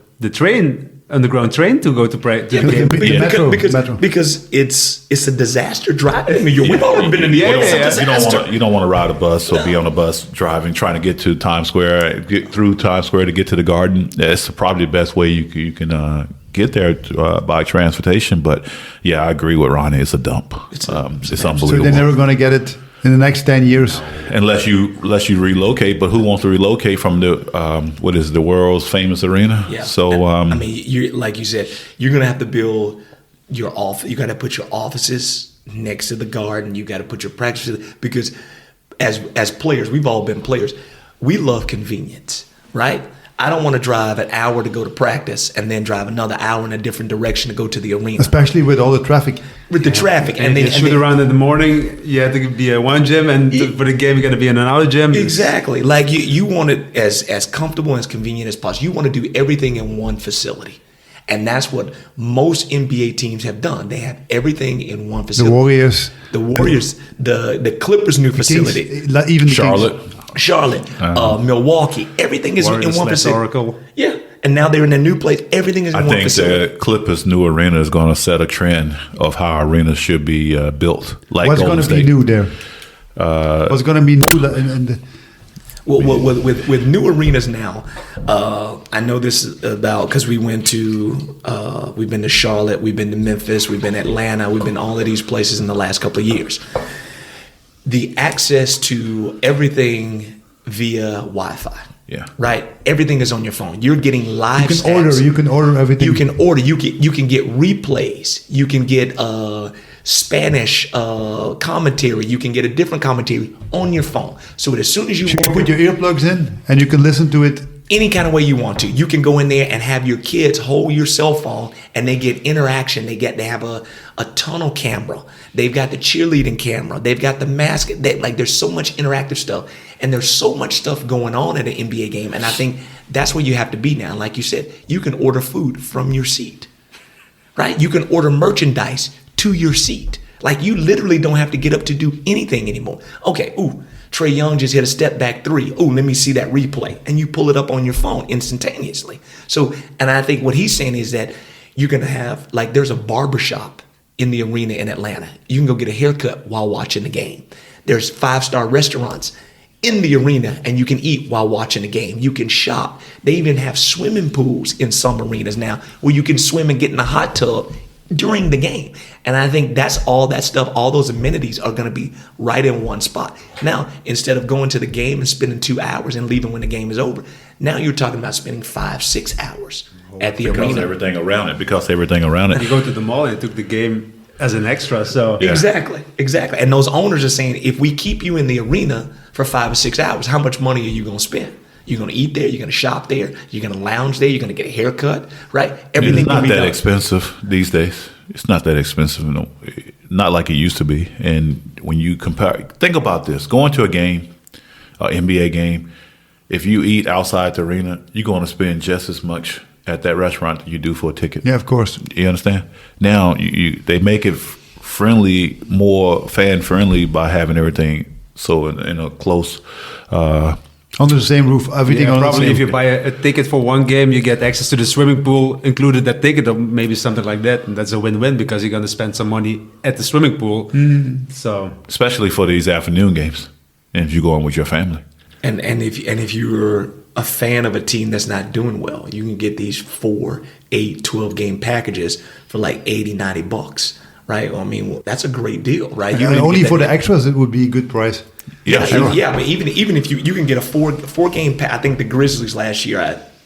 underground train to go to the game. Because it's a disaster driving in New York. We've already been in New York. You don't want to ride a bus or be on a bus trying to get to Times Square, get through Times Square to get to the Garden. It's probably the best way you can get there by transportation. But yeah, I agree with Ronnie. It's a dump. It's unbelievable. So they're never going to get it in the next 10 years, unless you relocate. But who wants to relocate from the the world's famous arena? Yeah. So I mean, you like you said, you're going to have to build your office. You got to put your offices next to the Garden. You got to put your practice, because as players, we've all been players. We love convenience, right? I don't want to drive an hour to go to practice and then drive another hour in a different direction to go to the arena. Especially with all the traffic. With the traffic. And then shoot around in the morning, you have to be at one gym, and for the game, you got to be in another gym. Exactly. Like you want it as comfortable and as convenient as possible. You want to do everything in one facility. And that's what most NBA teams have done. They have everything in one facility. The Warriors, the Clippers' new facility. Kings, even Charlotte, Milwaukee, everything is Warriors, in one facility. Oracle. Yeah, and now they're in a new place. Everything is in one facility. I think the Clippers' new arena is going to set a trend of how arenas should be built. Like what's going to be new there? What's going to be new? Well, with new arenas now, I know this about because we've been to Charlotte, we've been to Memphis, we've been to Atlanta, we've been all of these places in the last couple of years. The access to everything via Wi-Fi. Yeah. Right. Everything is on your phone. You're getting live. You can order everything. You can get replays. You can get Spanish commentary. You can get a different commentary on your phone. So as soon as you put your earplugs in and you can listen to it any kind of way you want to. You can go in there and have your kids hold your cell phone and they get interaction. They have a tunnel camera. They've got the cheerleading camera. They've got the mask. There's so much interactive stuff. And there's so much stuff going on at an NBA game. And I think that's where you have to be now. Like you said, you can order food from your seat, right? You can order merchandise to your seat. Like you literally don't have to get up to do anything anymore. Okay, Trae Young just hit a step back three. Let me see that replay. And you pull it up on your phone instantaneously. So, and I think what he's saying is that you're going to have, there's a barbershop in the arena in Atlanta. You can go get a haircut while watching the game. There's 5-star restaurants in the arena and you can eat while watching the game. You can shop. They even have swimming pools in some arenas now where you can swim and get in a hot tub during the game. And I think that's all that stuff, all those amenities are going to be right in one spot. Now, instead of going to the game and spending 2 hours and leaving when the game is over, now you're talking about spending 5-6 hours at the arena. Everything around it. And you go to the mall and took the game as an extra. So yeah. Exactly. And those owners are saying, if we keep you in the arena for 5 or 6 hours, how much money are you going to spend? You're going to eat there. You're going to shop there. You're going to lounge there. You're going to get a haircut, right? Everything. It's not that expensive these days. It's not that expensive, no, not like it used to be. And when you compare, think about this: going to a game, an NBA game. If you eat outside the arena, you're going to spend just as much at that restaurant that you do for a ticket. Yeah, of course. You understand? Now they make it friendly, more fan friendly by having everything so in a close. Under the same roof, everything on probably the same. If you buy a ticket for one game, you get access to the swimming pool included that ticket, or maybe something like that. And that's a win-win because you're going to spend some money at the swimming pool. So especially for these afternoon games, and if you go on with your family. And if you're a fan of a team that's not doing well, you can get these 4, 8, 12 game packages for like $80-$90, right? I mean, that's a great deal, right? And only for the extras, it would be a good price. Yeah, sure. Yeah, I mean, even if you can get a four game pack. I think the Grizzlies last year,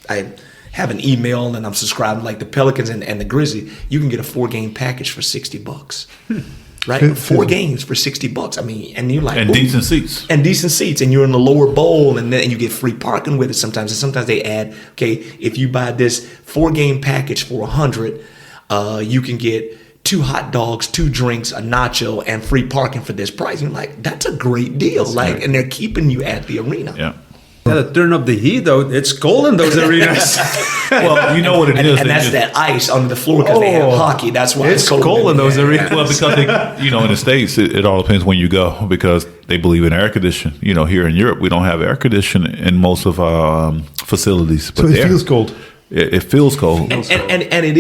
I have an email and I'm subscribed like the Pelicans and the Grizzlies. You can get a 4-game package for $60, right? 4 games for $60. I mean, and you're like, and decent seats, and you're in the lower bowl, and then you get free parking with it sometimes. And sometimes they add, okay, if you buy this 4-game package for $100, you can get 2 hot dogs, 2 drinks, a nacho, and free parking for this price. And you're like, that's a great deal. And they're keeping you at the arena. Yeah. Gotta turn up the heat though. It's cold in those arenas. Well, you know what it is. And that's that ice under the floor because they have hockey. That's why it's cold in those arenas. Well, because in the States, it all depends when you go because they believe in air conditioning. Here in Europe, we don't have air conditioning in most of our facilities. But so it feels cold. It feels cold. And it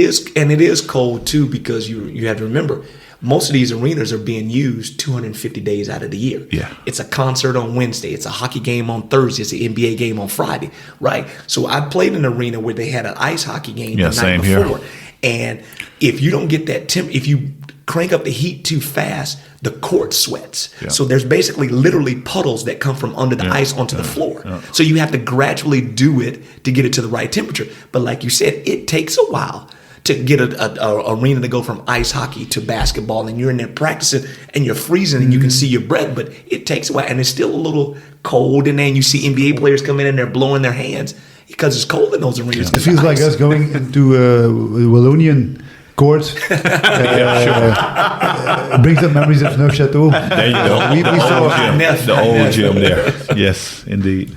is cold too because you have to remember most of these arenas are being used 250 days out of the year. Yeah. It's a concert on Wednesday. It's a hockey game on Thursday. It's an NBA game on Friday, right? So I played in an arena where they had an ice hockey game the night before. Here. And if you don't get that if you crank up the heat too fast, the court sweats. Yeah. So there's basically literally puddles that come from under the ice onto the floor. Yeah. So you have to gradually do it to get it to the right temperature. But like you said, it takes a while to get a arena to go from ice hockey to basketball, and you're in there practicing and you're freezing and you can see your breath, but it takes a while and it's still a little cold in there, and you see NBA players come in and they're blowing their hands because it's cold in those arenas. It feels like us going into Wallonian court. Brings up memories of Neufchâteau. There you go. We saw the old gym there. Yes, indeed.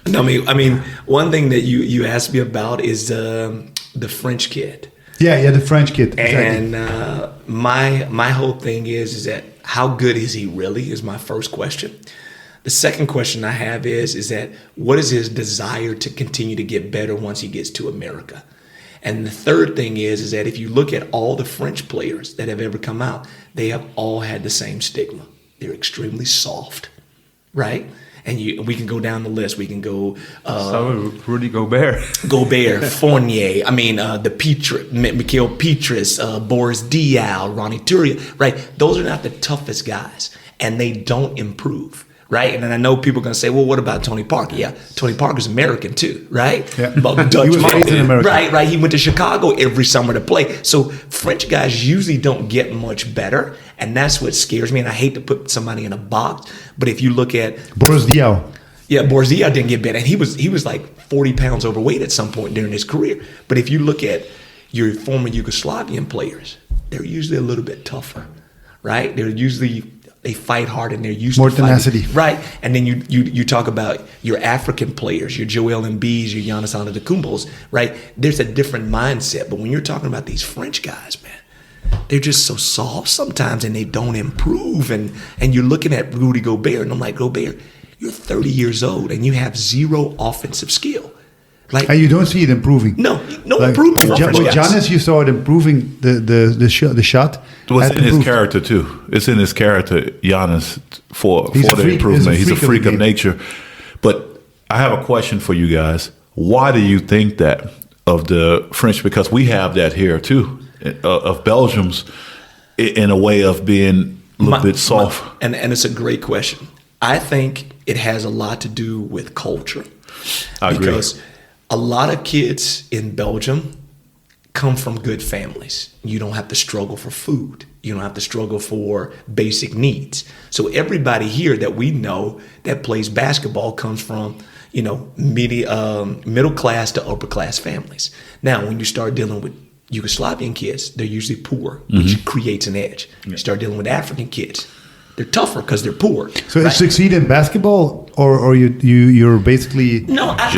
I mean, one thing that you asked me about is the French kid. Yeah, the French kid. Exactly. And my whole thing is that how good is he really is my first question. The second question I have is that what is his desire to continue to get better once he gets to America? And the third thing is that if you look at all the French players that have ever come out, they have all had the same stigma. They're extremely soft, right? And we can go down the list. We can go Rudy Gobert. Fournier. I mean, Mikhail Petrus, Boris Diaw, Ronnie Turiaf, right? Those are not the toughest guys, and they don't improve. Right, and then I know people are going to say, "Well, what about Tony Parker?" Yeah, Tony Parker's American too, right? Yeah. But Dutch He was raised in America. right. He went to Chicago every summer to play. So French guys usually don't get much better, and that's what scares me. And I hate to put somebody in a box, but if you look at Boris Diaw. yeah, Boris Diaw didn't get better, and he was like 40 pounds overweight at some point during his career. But if you look at your former Yugoslavian players, they're usually a little bit tougher, right? They fight hard and they're used more to fighting. tenacity, right? And then you talk about your African players, your Joel Embiid's, your Giannis Antetokounmpo's, right? There's a different mindset. But when you're talking about these French guys, man, they're just so soft sometimes and they don't improve. And you're looking at Rudy Gobert, and I'm like, Gobert, you're 30 years old and you have zero offensive skill. Like, and you don't see it improving. No improvement. With Giannis, you saw it improving the shot. It's in his character too. It's in his character, Giannis, for the improvement. He's a freak of nature. But I have a question for you guys. Why do you think that of the French? Because we have that here too, of Belgium's, in a way of being a little bit soft. And it's a great question. I think it has a lot to do with culture. I agree. Because a lot of kids in Belgium come from good families. You don't have to struggle for food. You don't have to struggle for basic needs. So everybody here that we know that plays basketball comes from, middle class to upper class families. Now, when you start dealing with Yugoslavian kids, they're usually poor, which creates an edge. You start dealing with African kids, they're tougher because they're poor. So you succeed in basketball, or you're basically I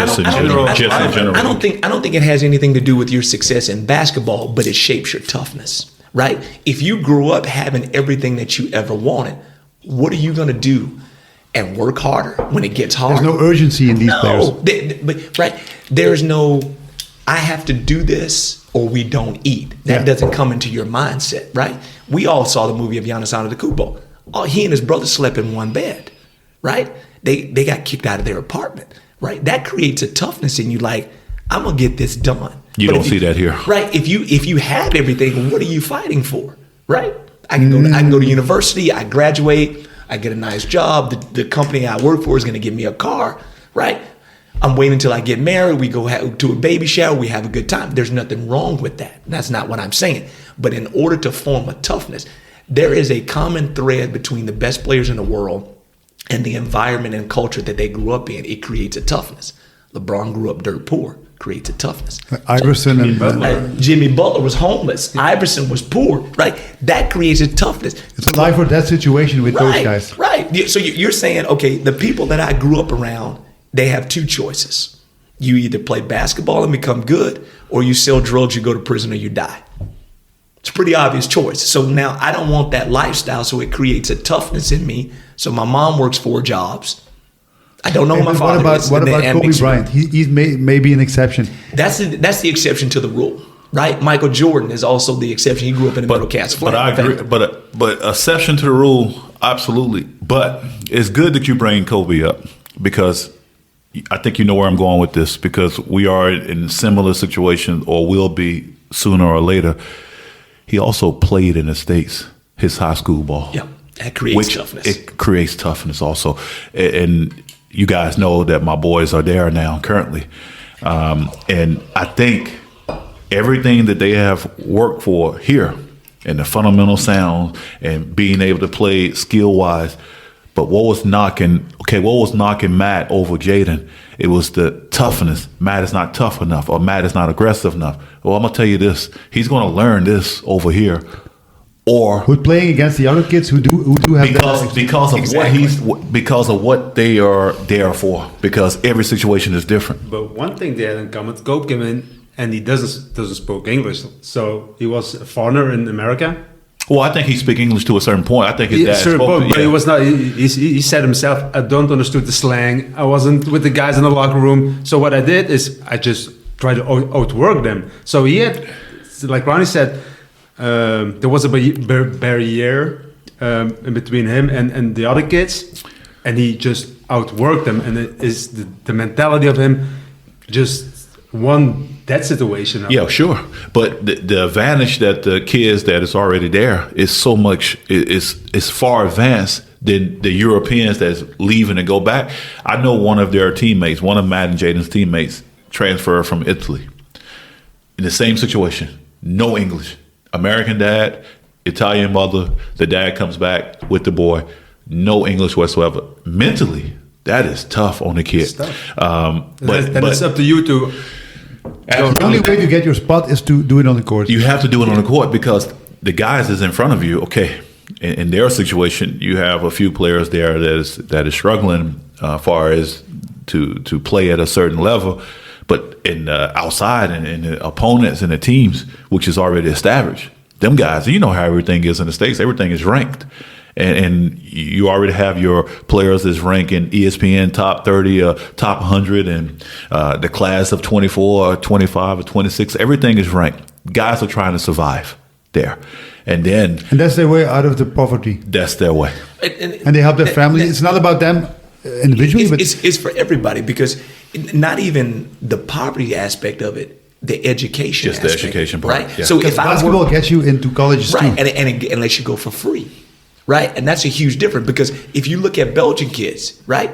don't think it has anything to do with your success in basketball, but it shapes your toughness, right? If you grew up having everything that you ever wanted, what are you going to do and work harder when it gets hard? There's no urgency in these players. Right? There's no, I have to do this or we don't eat. That doesn't come into your mindset, right? We all saw the movie of Giannis Antetokounmpo. He and his brother slept in one bed, right? They got kicked out of their apartment, right? That creates a toughness in you, like, I'm gonna get this done. You don't see that here, right? If you have everything, what are you fighting for, right? I can go to university, I graduate, I get a nice job. The company I work for is gonna give me a car, right? I'm waiting until I get married. We go to a baby shower. We have a good time. There's nothing wrong with that. That's not what I'm saying. But in order to form a toughness, there is a common thread between the best players in the world and the environment and culture that they grew up in. It creates a toughness. LeBron grew up dirt poor, creates a toughness. Iverson and Jimmy Butler was homeless. Iverson was poor, right? That creates a toughness. It's a life or death situation with those guys. Right. So you're saying, okay, the people that I grew up around, they have two choices. You either play basketball and become good, or you sell drugs, you go to prison, or you die. It's a pretty obvious choice. So now I don't want that lifestyle, so it creates a toughness in me. So my mom works 4 jobs. I don't know who my father is. What about Kobe Bryant? He's maybe an exception. That's the exception to the rule, right? Michael Jordan is also the exception. He grew up in the middle class. But I agree. But exception to the rule, absolutely. But it's good that you bring Kobe up, because I think you know where I'm going with this, because we are in similar situations, or will be sooner or later. He also played in the States, his high school ball. Yeah, that creates toughness. It creates toughness also. And you guys know that my boys are there now currently. And I think everything that they have worked for here, and the fundamental sound and being able to play skill-wise, but what was knocking Matt over Jaden? It was the toughness. Matt is not tough enough, or Matt is not aggressive enough. Well, I'm gonna tell you this: he's gonna learn this over here, or who's playing against the other kids who do have because of what they are there for. Because every situation is different. But one thing they had in common: Kobe came in and he doesn't speak English, so he was a foreigner in America. Well, I think he speaks English to a certain point. I think his dad spoke. But it was not. He said himself, "I don't understood the slang. I wasn't with the guys in the locker room. So what I did is I just tried to outwork them." So he had, like Ronnie said, there was a barrier in between him and the other kids, and he just outworked them. And it is the mentality of him just won that situation. Yeah, sure. But the advantage that the kids that is already there is so much, is far advanced than the Europeans that's leaving and go back. I know one of their teammates, one of Matt and Jaden's teammates, transferred from Italy. In the same situation, no English. American dad, Italian mother, the dad comes back with the boy, no English whatsoever. Mentally, that is tough on the kid. But it's up to you to... The only way to get your spot is to do it on the court. You have to do it on the court because the guys is in front of you. Okay, in their situation, you have a few players there that is struggling far as to play at a certain level. But in outside and the opponents and the teams, which is already established, them guys, you know how everything is in the States. Everything is ranked. And you already have your players that's ranking ESPN top 30 or top 100 and the class of 24 or 25 or 26. Everything is ranked. Guys are trying to survive there. And that's their way out of the poverty. That's their way. And they help their family. It's not about them individually, but it's for everybody, because not even the poverty aspect of it, the education just aspect, the education part. right? Yeah. So if basketball gets you into colleges right, too. and it lets you go for free, right? And that's a huge difference, because if you look at Belgian kids, right,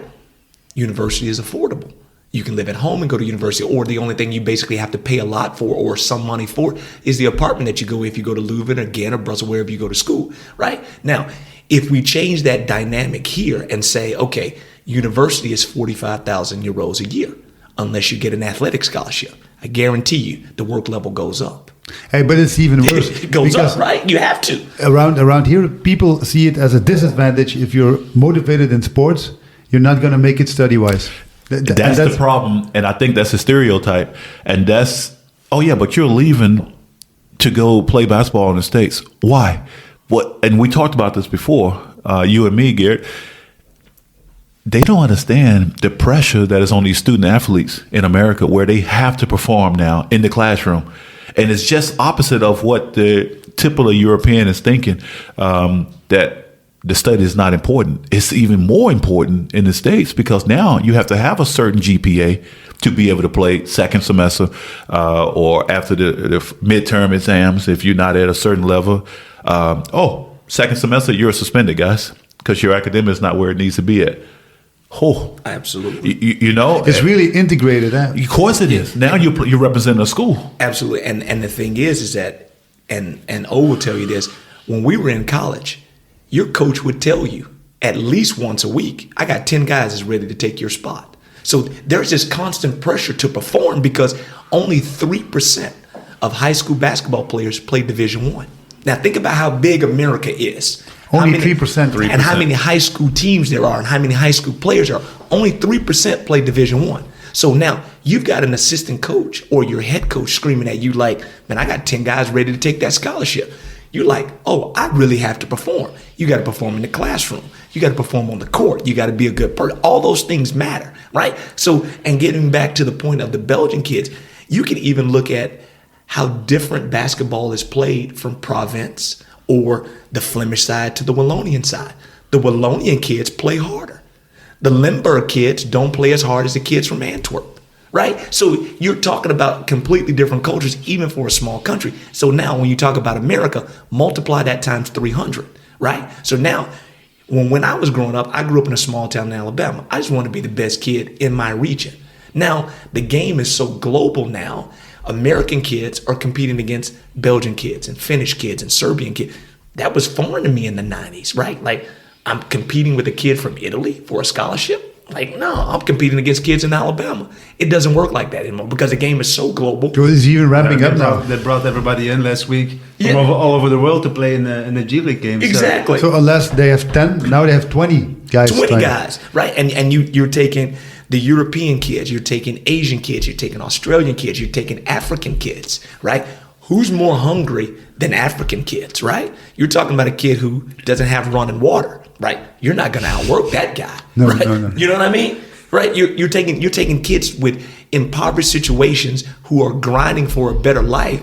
university is affordable. You can live at home and go to university, or the only thing you basically have to pay a lot for or some money for is the apartment that you go if you go to Leuven or Ghent or Brussels, wherever you go to school, right? Now, if we change that dynamic here and say, okay, university is 45,000 euros a year, unless you get an athletic scholarship, I guarantee you the work level goes up. Hey, but it's even worse. It goes up, right? You have to. Around here, people see it as a disadvantage. If you're motivated in sports, you're not going to make it study-wise. That's the problem, and I think that's a stereotype. And that's, oh yeah, but you're leaving to go play basketball in the States. Why? What? And we talked about this before, you and me, Geert. They don't understand the pressure that is on these student athletes in America, where they have to perform now in the classroom. And it's just opposite of what the typical European is thinking, that the study is not important. It's even more important in the States, because now you have to have a certain GPA to be able to play second semester or after the midterm exams. If you're not at a certain level, second semester, you're suspended, guys, because your academic is not where it needs to be at. Oh, absolutely. You know, it's really integrated. Of course it is. Now you're representing a school. Absolutely. And the thing is that, and O will tell you this, when we were in college, your coach would tell you at least once a week, I got 10 guys that's ready to take your spot. So there's this constant pressure to perform, because only 3% of high school basketball players play Division I. Now think about how big America is. Only 3%. And how many high school teams there are and how many high school players there are. Only 3% play Division I. So now you've got an assistant coach or your head coach screaming at you like, man, I got 10 guys ready to take that scholarship. You're like, oh, I really have to perform. You got to perform in the classroom. You got to perform on the court. You got to be a good person. All those things matter, right? So, and getting back to the point of the Belgian kids, you can even look at how different basketball is played from Provence or the Flemish side to the Wallonian side. The Wallonian kids play harder. The Limburg kids don't play as hard as the kids from Antwerp, right? So you're talking about completely different cultures, even for a small country. So now when you talk about America, multiply that times 300, right? So now when I was growing up, I grew up in a small town in Alabama. I just wanted to be the best kid in my region. Now the game is so global now. American kids are competing against Belgian kids and Finnish kids and Serbian kids. That was foreign to me in the 90s, right? Like, I'm competing with a kid from Italy for a scholarship. Like, no, I'm competing against kids in Alabama. It doesn't work like that anymore, because the game is so global. So it's even ramping up now. They brought everybody in last week from all over the world to play in the G League games. Exactly. So unless they have 10, now they have 20 guys. 20 guys, right? And you're taking the European kids, you're taking Asian kids, you're taking Australian kids, you're taking African kids, right? Who's more hungry than African kids, right? You're talking about a kid who doesn't have running water, right? You're not going to outwork that guy, right? No. You know what I mean? Right? You're taking kids with impoverished situations who are grinding for a better life.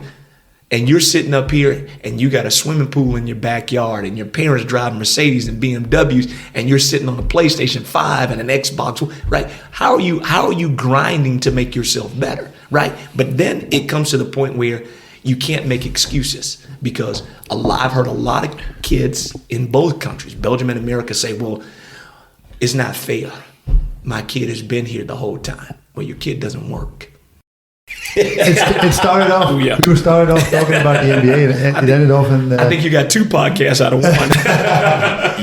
and you're sitting up here and you got a swimming pool in your backyard and your parents driving Mercedes and BMWs and you're sitting on a PlayStation 5 and an Xbox, right? How are you grinding to make yourself better, right? But then it comes to the point where you can't make excuses, because I've heard a lot of kids in both countries, Belgium and America, say, well, it's not fair. My kid has been here the whole time. Well, your kid doesn't work. It started off. We started off talking about the NBA. It ended off in. I think you got 2 podcasts out of one.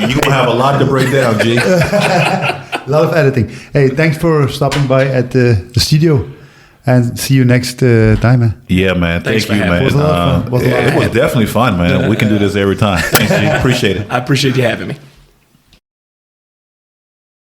You're gonna have a lot to break down, G. A lot of editing. Hey, thanks for stopping by at the studio, and see you next time, man. Yeah, man. Thanks Thank for you, having man. me. It was a lot of fun. It was definitely fun, man. We can do this every time. Thanks, G. Appreciate it. I appreciate you having me.